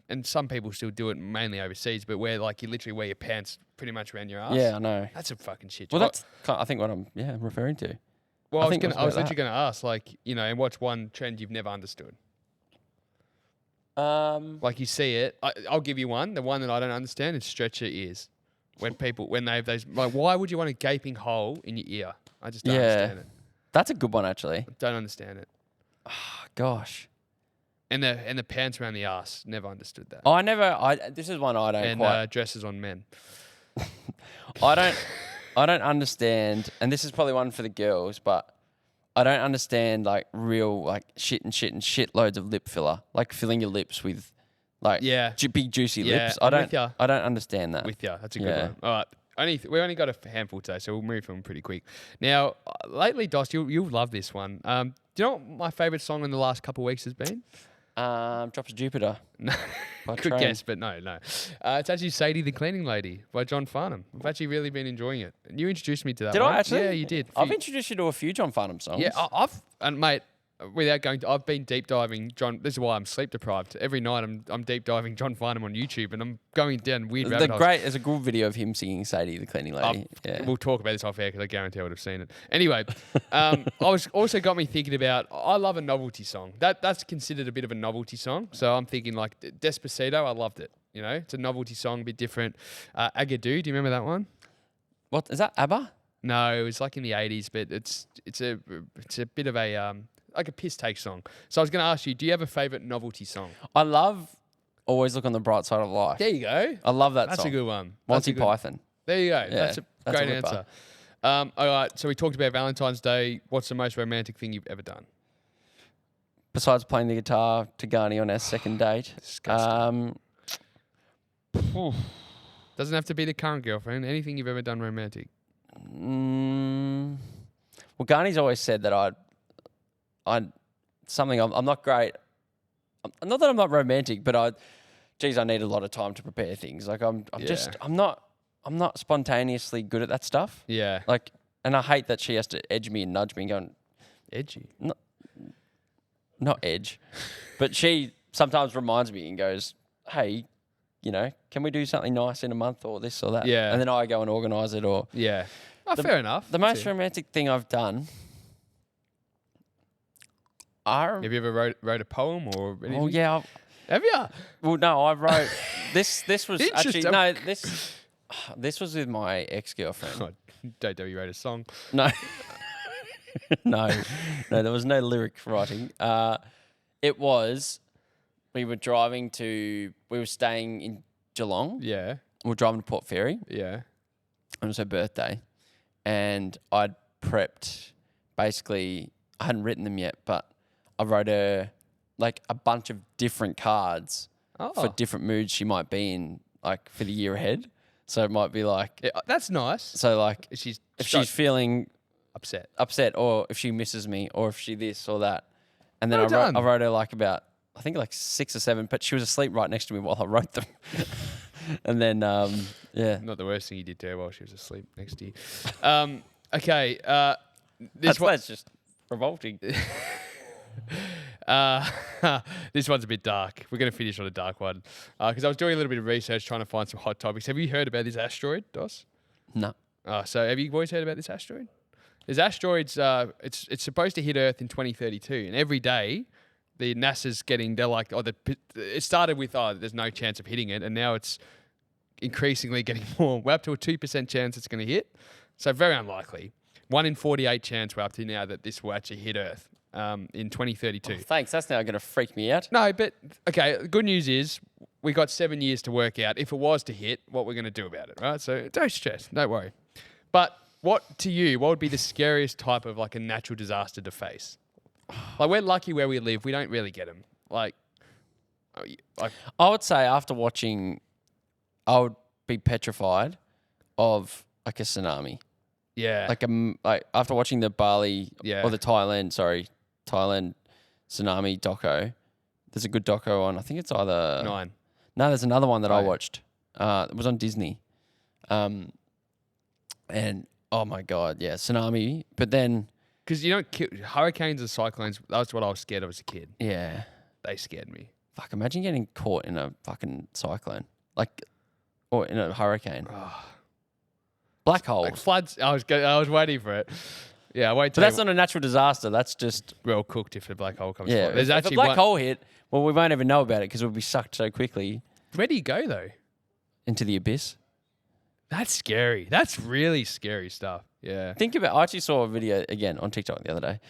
[SPEAKER 2] and some people still do it mainly overseas, but where, you literally wear your pants pretty much around your ass?
[SPEAKER 1] Yeah, I know.
[SPEAKER 2] That's a fucking shit.
[SPEAKER 1] Well, that's I think what I'm referring to.
[SPEAKER 2] Well, I was
[SPEAKER 1] about
[SPEAKER 2] literally going to ask, and what's one trend you've never understood? You see it. I'll give you one. The one that I don't understand is stretch your ears. When they have those, why would you want a gaping hole in your ear? I just don't understand it.
[SPEAKER 1] That's a good one, actually.
[SPEAKER 2] I don't understand it.
[SPEAKER 1] Oh, gosh.
[SPEAKER 2] And the pants around the ass. Never understood that.
[SPEAKER 1] This is one I don't
[SPEAKER 2] and
[SPEAKER 1] quite.
[SPEAKER 2] dresses on men.
[SPEAKER 1] I don't understand, and this is probably one for the girls, but I don't understand real shitloads of lip filler, filling your lips with big juicy lips. I don't understand that.
[SPEAKER 2] With you, that's a good one. All right, we only got a handful today, so we'll move them pretty quick. Now, lately, Dos, you'll love this one. Do you know what my favourite song in the last couple of weeks has been?
[SPEAKER 1] Drops of Jupiter.
[SPEAKER 2] No. Good guess, but no. It's actually Sadie the Cleaning Lady by John Farnham. I've actually really been enjoying it. And you introduced me to that
[SPEAKER 1] Did
[SPEAKER 2] one.
[SPEAKER 1] I actually?
[SPEAKER 2] Yeah, you did.
[SPEAKER 1] I've introduced you to a few John Farnham songs.
[SPEAKER 2] Yeah, mate, I've been deep diving John. This is why I'm sleep deprived. Every night I'm deep diving John Farnham on YouTube, and I'm going down weird rabbit holes.
[SPEAKER 1] There's a good video of him singing Sadie the Cleaning Lady.
[SPEAKER 2] We'll talk about this off air because I guarantee I would have seen it. Anyway, I was also got me thinking about. I love a novelty song. That's considered a bit of a novelty song. So I'm thinking Despacito. I loved it. It's a novelty song, a bit different. Agadoo. Do you remember that one?
[SPEAKER 1] What is that? ABBA?
[SPEAKER 2] No, it was in the 80s, but it's a bit of a a piss take song. So I was going to ask you, do you have a favourite novelty song?
[SPEAKER 1] I love Always Look on the Bright Side of Life.
[SPEAKER 2] There you go.
[SPEAKER 1] I love that song.
[SPEAKER 2] That's a good one.
[SPEAKER 1] Monty Python.
[SPEAKER 2] There you go.
[SPEAKER 1] Yeah,
[SPEAKER 2] that's a great answer. All right, so we talked about Valentine's Day. What's the most romantic thing you've ever done?
[SPEAKER 1] Besides playing the guitar to Garni on our second date.
[SPEAKER 2] Disgusting. Doesn't have to be the current girlfriend. Anything you've ever done romantic?
[SPEAKER 1] Well, Garni's always said that I'm not great. Not that I'm not romantic, but I need a lot of time to prepare things. I'm I'm not spontaneously good at that stuff.
[SPEAKER 2] Yeah.
[SPEAKER 1] Like, and I hate that she has to edge me and nudge me and going,
[SPEAKER 2] Edgy.
[SPEAKER 1] not edge, but she sometimes reminds me and goes, hey, you know, can we do something nice in a month or this or that?
[SPEAKER 2] Yeah.
[SPEAKER 1] And then I go and organise it or...
[SPEAKER 2] Yeah. Oh, fair enough.
[SPEAKER 1] The most romantic thing I've done...
[SPEAKER 2] Have you ever wrote a poem or anything?
[SPEAKER 1] Well, yeah.
[SPEAKER 2] Have you?
[SPEAKER 1] Well, no, I wrote... This was actually...
[SPEAKER 2] Interesting.
[SPEAKER 1] No, this was with my ex-girlfriend.
[SPEAKER 2] Oh, don't know you wrote a song.
[SPEAKER 1] No. No, there was no lyric writing. It was, we were staying in Geelong.
[SPEAKER 2] Yeah.
[SPEAKER 1] We were driving to Port Fairy.
[SPEAKER 2] Yeah.
[SPEAKER 1] It was her birthday. And I'd prepped, basically, I hadn't written them yet, but I wrote her like a bunch of different cards for different moods she might be in, like for the year ahead. So it might be like...
[SPEAKER 2] Yeah, that's nice.
[SPEAKER 1] So like,
[SPEAKER 2] If
[SPEAKER 1] if she's feeling...
[SPEAKER 2] upset,
[SPEAKER 1] or if she misses me, or if she this or that. And then
[SPEAKER 2] Well done.
[SPEAKER 1] I wrote her like about, I think like 6 or 7, but she was asleep right next to me while I wrote them. And then, yeah.
[SPEAKER 2] Not the worst thing you did to her while she was asleep next to you. Okay.
[SPEAKER 1] That's just revolting.
[SPEAKER 2] This one's a bit dark. We're going to finish on a dark one. Because I was doing a little bit of research trying to find some hot topics. Have you heard about this asteroid, Dos?
[SPEAKER 1] No.
[SPEAKER 2] So have you boys heard about this asteroid? There's asteroids, it's supposed to hit Earth in 2032. And every day, the NASA's they're like, it started with, there's no chance of hitting it. And now it's increasingly getting more. We're up to a 2% chance it's going to hit. So very unlikely. 1 in 48 chance we're up to now that this will actually hit Earth in 2032.
[SPEAKER 1] Oh, thanks. That's now going to freak me out.
[SPEAKER 2] No, but, okay, the good news is we got 7 years to work out, if it was to hit, what we're going to do about it, right? So don't stress. Don't worry. But what would be the scariest type of like a natural disaster to face? Like we're lucky where we live. We don't really get them. Like
[SPEAKER 1] I would say after watching, I would be petrified of like a tsunami.
[SPEAKER 2] Yeah.
[SPEAKER 1] Like after watching the Bali
[SPEAKER 2] Yeah.
[SPEAKER 1] or the Thailand tsunami doco. There's a good doco on. I think it's either
[SPEAKER 2] 9.
[SPEAKER 1] No, there's another one that I
[SPEAKER 2] yeah.
[SPEAKER 1] watched. It was on Disney. And oh my god, yeah, tsunami. But then,
[SPEAKER 2] Because hurricanes and cyclones, that's what I was scared of as a kid.
[SPEAKER 1] yeah,
[SPEAKER 2] They scared me.
[SPEAKER 1] fuck. Imagine getting caught in a fucking cyclone, or in a hurricane. Black hole.
[SPEAKER 2] Like floods, I was waiting for it. Yeah, I wait
[SPEAKER 1] But that's not a natural disaster. That's just
[SPEAKER 2] well cooked if a black hole comes
[SPEAKER 1] yeah.
[SPEAKER 2] flying. There's
[SPEAKER 1] if
[SPEAKER 2] actually
[SPEAKER 1] a black
[SPEAKER 2] one,
[SPEAKER 1] hole hit, well, we won't even know about it because we'll be sucked so quickly
[SPEAKER 2] Where do you go though?
[SPEAKER 1] into the abyss.
[SPEAKER 2] That's scary. That's really scary stuff. Yeah.
[SPEAKER 1] Think about. I actually saw a video again on TikTok the other day.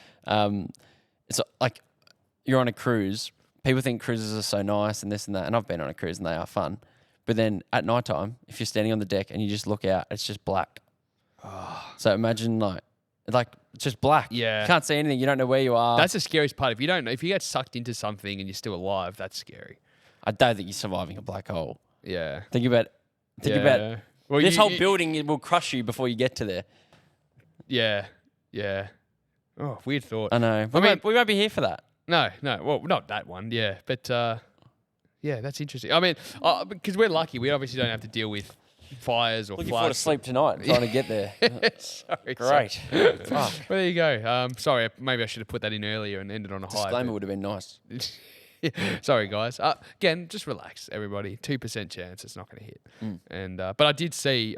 [SPEAKER 1] It's like you're on a cruise. People think cruises are so nice and this and that, and I've been on a cruise and they are fun. But then at night time, if you're standing on the deck and you just look out, it's just black. So imagine like it's just black.
[SPEAKER 2] Yeah.
[SPEAKER 1] You can't see anything. You don't know where you are.
[SPEAKER 2] That's the scariest part. If you don't know, if you get sucked into something and you're still alive, that's scary.
[SPEAKER 1] I don't think you're surviving a black hole.
[SPEAKER 2] Yeah.
[SPEAKER 1] Think about
[SPEAKER 2] Well,
[SPEAKER 1] this whole building. It will crush you before you get to there.
[SPEAKER 2] Yeah. Yeah. Oh, weird thought.
[SPEAKER 1] I know. We won't be here for that.
[SPEAKER 2] No. Well, not that one. Yeah. But yeah, that's interesting. I mean, because we're lucky, we obviously don't have to deal with fires or
[SPEAKER 1] Looking forward to
[SPEAKER 2] floods.
[SPEAKER 1] sleep tonight, trying to get there.
[SPEAKER 2] Sorry.
[SPEAKER 1] Great. Fuck.
[SPEAKER 2] Well, there you go. Sorry, maybe I should have put that in earlier and ended on a high.
[SPEAKER 1] Disclaimer would have been nice.
[SPEAKER 2] Sorry, guys. Again, just relax, everybody. 2% chance it's not going to hit. And but I did see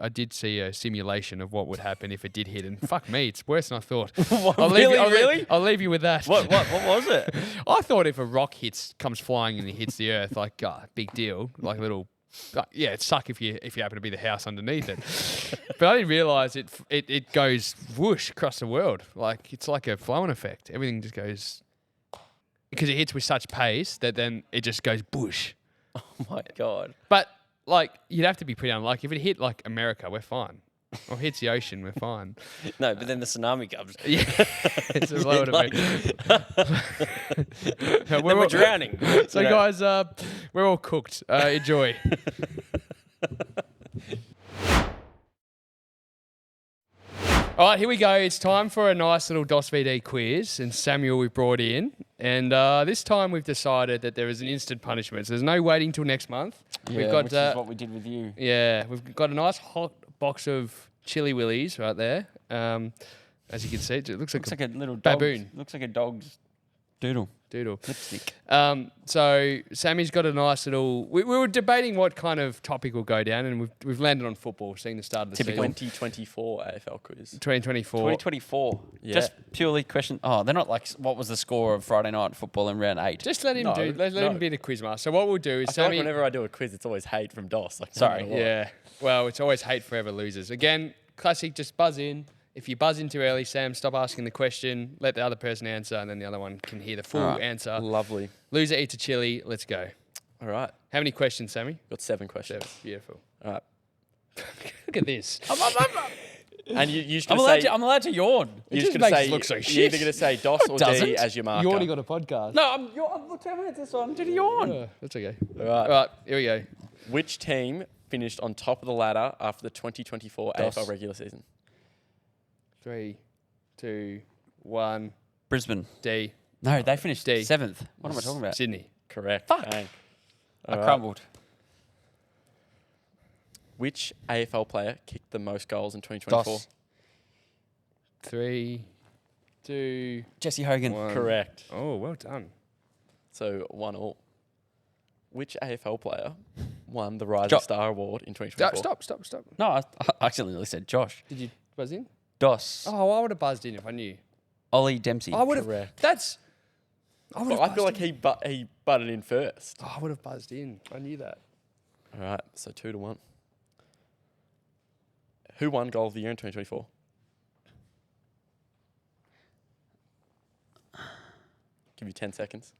[SPEAKER 2] a simulation of what would happen if it did hit, and fuck me, it's worse than I thought.
[SPEAKER 1] Really?
[SPEAKER 2] I'll leave you with that.
[SPEAKER 1] What was it?
[SPEAKER 2] I thought if a rock comes flying and it hits the earth, like big deal, like a little. Yeah, it'd suck if you happen to be the house underneath it. But I didn't realise it goes whoosh across the world. Like it's like a flow-on effect. Everything just goes because it hits with such pace that then it just goes bush.
[SPEAKER 1] Oh my god.
[SPEAKER 2] But like you'd have to be pretty unlucky. If it hit like America, we're fine. Or hits the ocean, we're fine.
[SPEAKER 1] No, but then the tsunami comes.
[SPEAKER 2] Yeah, it's a load
[SPEAKER 1] Like-
[SPEAKER 2] effect.
[SPEAKER 1] Then we're drowning.
[SPEAKER 2] So guys, we're all cooked. Enjoy. All right, here we go. It's time for a nice little dos&d quiz, and Samuel we've brought in. And this time we've decided that there is an instant punishment. So there's no waiting till next month.
[SPEAKER 1] Yeah,
[SPEAKER 2] We've got
[SPEAKER 1] which is what we did with you.
[SPEAKER 2] yeah, we've got a nice hot box of chili willies right there. As you can see, it looks like
[SPEAKER 1] a little
[SPEAKER 2] baboon.
[SPEAKER 1] Looks like a dog's doodle.
[SPEAKER 2] doodle.
[SPEAKER 1] Lipstick.
[SPEAKER 2] So Sammy's got a nice little. We were debating what kind of topic will go down, and we've landed on football, seeing the start of the
[SPEAKER 3] Typical
[SPEAKER 2] season.
[SPEAKER 3] 2024 AFL quiz.
[SPEAKER 2] 2024.
[SPEAKER 1] 2024.
[SPEAKER 3] Yeah.
[SPEAKER 1] Just purely question. Oh, they're not like what was the score of Friday night football in round 8?
[SPEAKER 2] Just let him
[SPEAKER 3] No,
[SPEAKER 2] do. Let him be the quizmaster. So what we'll do is
[SPEAKER 3] I feel like
[SPEAKER 2] Sammy.
[SPEAKER 3] whenever I do a quiz, it's always hate from DOS. Like, no
[SPEAKER 1] Sorry.
[SPEAKER 3] matter what.
[SPEAKER 2] Yeah. Well, it's always hate forever losers. Again, classic. Just buzz in. If you buzz in too early, Sam, stop asking the question. Let the other person answer, and then the other one can hear the full
[SPEAKER 1] Alright.
[SPEAKER 2] answer.
[SPEAKER 3] Lovely.
[SPEAKER 2] Loser eats a chili. Let's go.
[SPEAKER 3] All right.
[SPEAKER 2] How many questions, Sammy?
[SPEAKER 3] Got 7 questions.
[SPEAKER 2] Seven. Beautiful.
[SPEAKER 3] All right.
[SPEAKER 2] Look at this.
[SPEAKER 3] And you're just
[SPEAKER 1] I'm
[SPEAKER 3] going to say...
[SPEAKER 1] allowed to yawn.
[SPEAKER 3] You're
[SPEAKER 2] just
[SPEAKER 3] just going to
[SPEAKER 2] makes
[SPEAKER 3] say...
[SPEAKER 2] us look so
[SPEAKER 3] You're
[SPEAKER 2] shit.
[SPEAKER 3] either going to say DOS or D
[SPEAKER 1] doesn't.
[SPEAKER 3] as your marker.
[SPEAKER 2] You already got a podcast.
[SPEAKER 1] No, look how many this one. Did he yawn?
[SPEAKER 2] Oh, that's okay.
[SPEAKER 3] All right.
[SPEAKER 2] All right, here we go.
[SPEAKER 3] Which team finished on top of the ladder after the 2024
[SPEAKER 1] DOS.
[SPEAKER 3] AFL regular season?
[SPEAKER 2] 3, 2, 1.
[SPEAKER 1] Brisbane.
[SPEAKER 2] D.
[SPEAKER 1] No, they finished
[SPEAKER 2] D.
[SPEAKER 1] 7th. What am I talking about?
[SPEAKER 2] Sydney.
[SPEAKER 3] Correct.
[SPEAKER 1] Fuck.
[SPEAKER 3] Bang.
[SPEAKER 1] I
[SPEAKER 3] All right.
[SPEAKER 1] crumbled.
[SPEAKER 3] Which AFL player kicked the most goals in 2024?
[SPEAKER 1] DOS.
[SPEAKER 2] 3, 2,
[SPEAKER 1] Jesse Hogan.
[SPEAKER 2] 1.
[SPEAKER 3] Correct.
[SPEAKER 2] Oh, well done.
[SPEAKER 3] So 1-1. Which AFL player won the Rising Star Award in 2024?
[SPEAKER 2] Stop.
[SPEAKER 1] No, I accidentally said Josh.
[SPEAKER 2] Did you buzz in?
[SPEAKER 1] DOS.
[SPEAKER 2] Oh, I would have buzzed in if I knew.
[SPEAKER 1] Ollie Dempsey.
[SPEAKER 2] I would have.
[SPEAKER 3] Correct.
[SPEAKER 2] That's. I would
[SPEAKER 3] Well,
[SPEAKER 2] have.
[SPEAKER 3] I feel like he butted in first.
[SPEAKER 2] Oh, I would have buzzed in. I knew that.
[SPEAKER 3] All right, so 2-1. Who won Goal of the Year in 2024? Give you 10 seconds.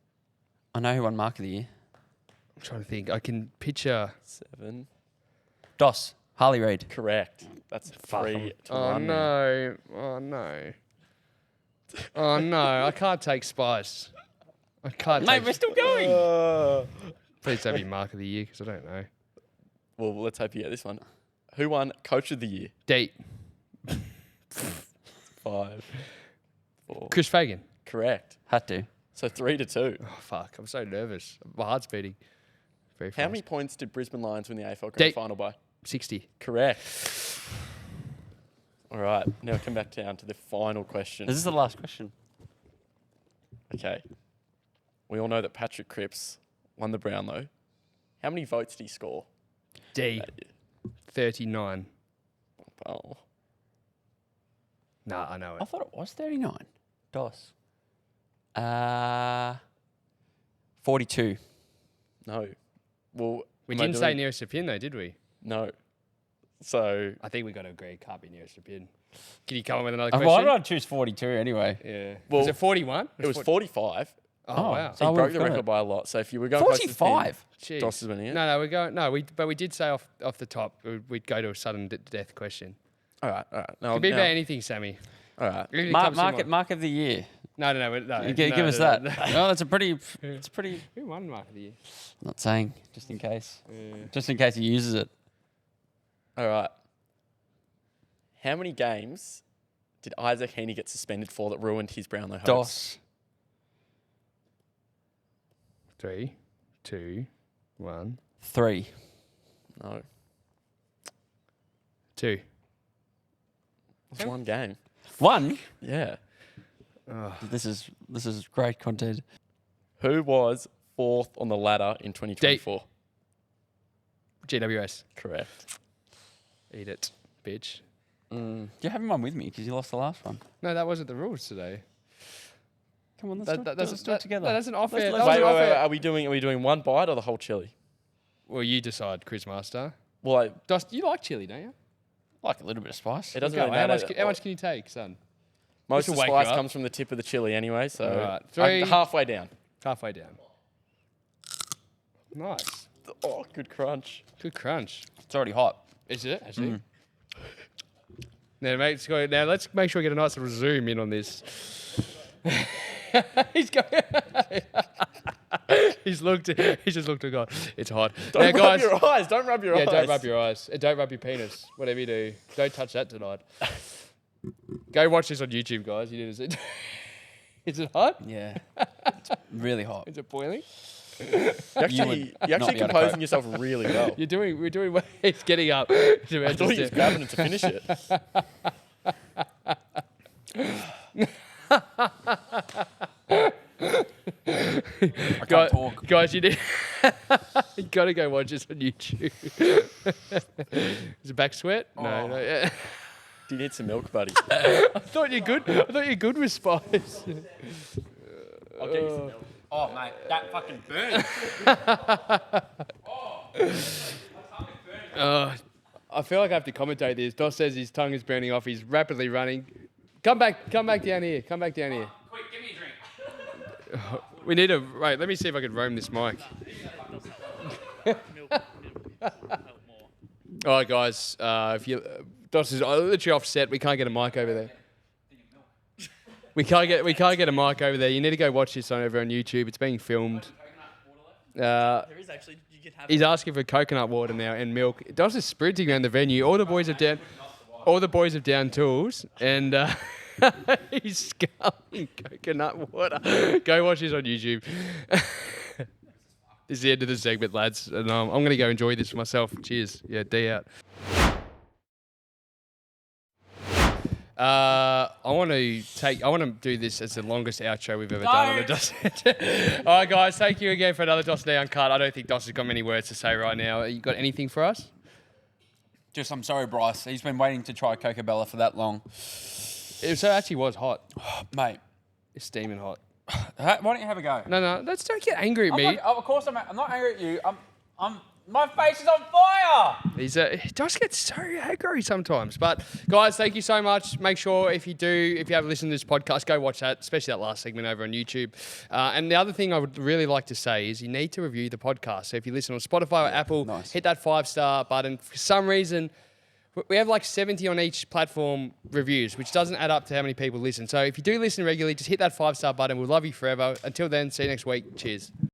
[SPEAKER 1] I know who won Mark of the Year.
[SPEAKER 2] I'm trying to think. I can picture.
[SPEAKER 3] 7.
[SPEAKER 1] DOS. Harley Reid.
[SPEAKER 3] Correct. That's 3 to
[SPEAKER 2] Oh
[SPEAKER 3] 1.
[SPEAKER 2] no! Oh no! Oh no! I can't take Spice. I can't.
[SPEAKER 1] Mate,
[SPEAKER 2] take
[SPEAKER 1] we're still going.
[SPEAKER 2] Please don't be Mark of the Year because I don't know.
[SPEAKER 3] Well, let's hope you get this one. Who won Coach of the Year?
[SPEAKER 2] D.
[SPEAKER 3] 5, 4.
[SPEAKER 2] Chris Fagan.
[SPEAKER 3] Correct.
[SPEAKER 1] Had to.
[SPEAKER 3] So 3-2.
[SPEAKER 2] Oh fuck! I'm so nervous. My heart's beating. Very fast.
[SPEAKER 3] How many points did Brisbane Lions win the AFL
[SPEAKER 2] D.
[SPEAKER 3] Grand Final by?
[SPEAKER 2] 60.
[SPEAKER 3] Correct. All right, now come back down to the final question.
[SPEAKER 1] Is this the last question?
[SPEAKER 3] Okay. We all know that Patrick Cripps won the Brownlow. How many votes did he score?
[SPEAKER 2] D.
[SPEAKER 3] that year?
[SPEAKER 2] 39.
[SPEAKER 3] Oh.
[SPEAKER 2] Nah, I know
[SPEAKER 1] I
[SPEAKER 2] it.
[SPEAKER 1] thought it was 39. DOS. 42.
[SPEAKER 3] No. Well,
[SPEAKER 2] We
[SPEAKER 3] am I
[SPEAKER 2] didn't say
[SPEAKER 3] doing-
[SPEAKER 2] nearest to pin though, did we?
[SPEAKER 3] No. So
[SPEAKER 2] I think we got to agree. Can't be nearest to pin. Can you come up with another
[SPEAKER 1] Well,
[SPEAKER 2] question?
[SPEAKER 1] I'd choose 42 anyway.
[SPEAKER 2] Yeah.
[SPEAKER 3] Well,
[SPEAKER 2] Was it 41?
[SPEAKER 3] it was 45.
[SPEAKER 2] Oh, wow.
[SPEAKER 1] so
[SPEAKER 3] He
[SPEAKER 1] I
[SPEAKER 3] broke
[SPEAKER 1] would've
[SPEAKER 3] the
[SPEAKER 1] got
[SPEAKER 3] record
[SPEAKER 1] it.
[SPEAKER 3] by a lot. So if you were going close to the pin,
[SPEAKER 1] 45?
[SPEAKER 2] Jeez.
[SPEAKER 3] DOS is winning it.
[SPEAKER 2] No, we're going. No, but we did say off the top we'd go to a sudden death question.
[SPEAKER 3] All right. No,
[SPEAKER 2] Could be
[SPEAKER 3] no.
[SPEAKER 2] about anything, Sammy.
[SPEAKER 3] All right.
[SPEAKER 2] Anything comes to mind.
[SPEAKER 1] Mark of the Year.
[SPEAKER 2] No.
[SPEAKER 1] Give us that. No, that's a pretty. It's pretty.
[SPEAKER 2] Who won Mark of the Year?
[SPEAKER 1] Not saying, just in case. Just in case he uses it.
[SPEAKER 3] All right. How many games did Isaac Heaney get suspended for that ruined his Brownlow hopes?
[SPEAKER 1] DOS.
[SPEAKER 2] 3, 2, 1,
[SPEAKER 1] 3.
[SPEAKER 3] No.
[SPEAKER 2] 2.
[SPEAKER 3] It's one game.
[SPEAKER 1] 1.
[SPEAKER 3] Yeah.
[SPEAKER 1] This is great content.
[SPEAKER 3] Who was 4th on the ladder in 2024?
[SPEAKER 2] GWS.
[SPEAKER 3] Correct.
[SPEAKER 2] Eat it, bitch.
[SPEAKER 1] You're having one with me because you lost the last one.
[SPEAKER 2] No, that wasn't the rules today.
[SPEAKER 1] Come on, let's
[SPEAKER 2] That's
[SPEAKER 1] do it together.
[SPEAKER 2] No, that's an off-air.
[SPEAKER 1] Let's-
[SPEAKER 2] that was
[SPEAKER 3] Wait,
[SPEAKER 2] an
[SPEAKER 3] wait, wait.
[SPEAKER 2] off-air-
[SPEAKER 3] Are we doing one bite or the whole chili?
[SPEAKER 2] Well, you decide, Quizmaster.
[SPEAKER 3] Well,
[SPEAKER 2] You like chili, don't you?
[SPEAKER 1] like a little bit of spice.
[SPEAKER 3] it doesn't
[SPEAKER 2] Go,
[SPEAKER 3] really
[SPEAKER 2] how
[SPEAKER 3] matter.
[SPEAKER 2] much can you take, son?
[SPEAKER 3] Most of
[SPEAKER 2] This'll
[SPEAKER 3] the
[SPEAKER 2] wake you
[SPEAKER 3] spice
[SPEAKER 2] up.
[SPEAKER 3] comes from the tip of the chili anyway, so
[SPEAKER 2] All right,
[SPEAKER 3] I'm
[SPEAKER 2] 3.
[SPEAKER 3] halfway down.
[SPEAKER 2] Halfway down. Nice.
[SPEAKER 3] Oh, good crunch.
[SPEAKER 2] Good crunch.
[SPEAKER 1] It's already hot.
[SPEAKER 2] Is it actually? Now, mate, now let's make sure we get a nice little zoom in on this. He's going. He's just looked and gone. It's hot.
[SPEAKER 3] Don't
[SPEAKER 2] now,
[SPEAKER 3] rub
[SPEAKER 2] guys.
[SPEAKER 3] your eyes. Don't rub your eyes.
[SPEAKER 2] Don't rub your eyes. Don't rub your penis. Whatever you do, don't touch that tonight. Go watch this on YouTube, guys. Is it hot?
[SPEAKER 1] Yeah. It's really hot.
[SPEAKER 2] Is it boiling?
[SPEAKER 3] You're actually
[SPEAKER 1] be able to
[SPEAKER 3] composing
[SPEAKER 1] cope.
[SPEAKER 3] yourself really well.
[SPEAKER 2] We're doing well. He's getting up.
[SPEAKER 3] I thought he was grabbing it to finish it.
[SPEAKER 1] I can't talk.
[SPEAKER 2] Guys, you gotta go watch this on YouTube. Is it back sweat? No, no. Yeah.
[SPEAKER 3] Do you need some milk, buddy?
[SPEAKER 2] I thought you're good. I thought you're good with spice.
[SPEAKER 3] I'll get you some milk.
[SPEAKER 1] Oh, mate, that fucking burns.
[SPEAKER 2] I feel like I have to commentate this. Dos says his tongue is burning off. He's rapidly running. Come back down here. Come back down here.
[SPEAKER 1] Quick, give me a drink.
[SPEAKER 2] We need to wait. Let me see if I can roam this mic. All right, guys. If you Dos is literally offset. We can't get a mic over there. We can't get a mic over there. You need to go watch this over on YouTube. It's being filmed.
[SPEAKER 4] There is actually. You can have
[SPEAKER 2] He's asking for coconut water now and milk. Dos is sprinting around the venue. All the boys have down tools, and he's sculling coconut water. Go watch this on YouTube. This is the end of the segment, lads, and I'm going to go enjoy this for myself. Cheers. Yeah, D out. I want to do this as the longest outro we've ever done on the Dos. All right, guys, thank you again for another D Uncut. I don't think Dos has got many words to say right now. You got anything for us?
[SPEAKER 1] Just, I'm sorry, Bryce. He's been waiting to try Coca Bella for that long.
[SPEAKER 2] It actually was hot.
[SPEAKER 1] Mate,
[SPEAKER 2] It's steaming hot.
[SPEAKER 1] why don't you have a go?
[SPEAKER 2] No, don't get angry at me.
[SPEAKER 1] Of course, I'm not angry at you. My face is on fire.
[SPEAKER 2] Dos gets so angry sometimes. But guys, thank you so much. Make sure if you haven't listened to this podcast, go watch that, especially that last segment over on YouTube. And the other thing I would really like to say is you need to review the podcast. So if you listen on Spotify or Apple, hit that 5-star button. For some reason, we have like 70 on each platform reviews, which doesn't add up to how many people listen. So if you do listen regularly, just hit that 5-star button. We'll love you forever. Until then, see you next week. Cheers.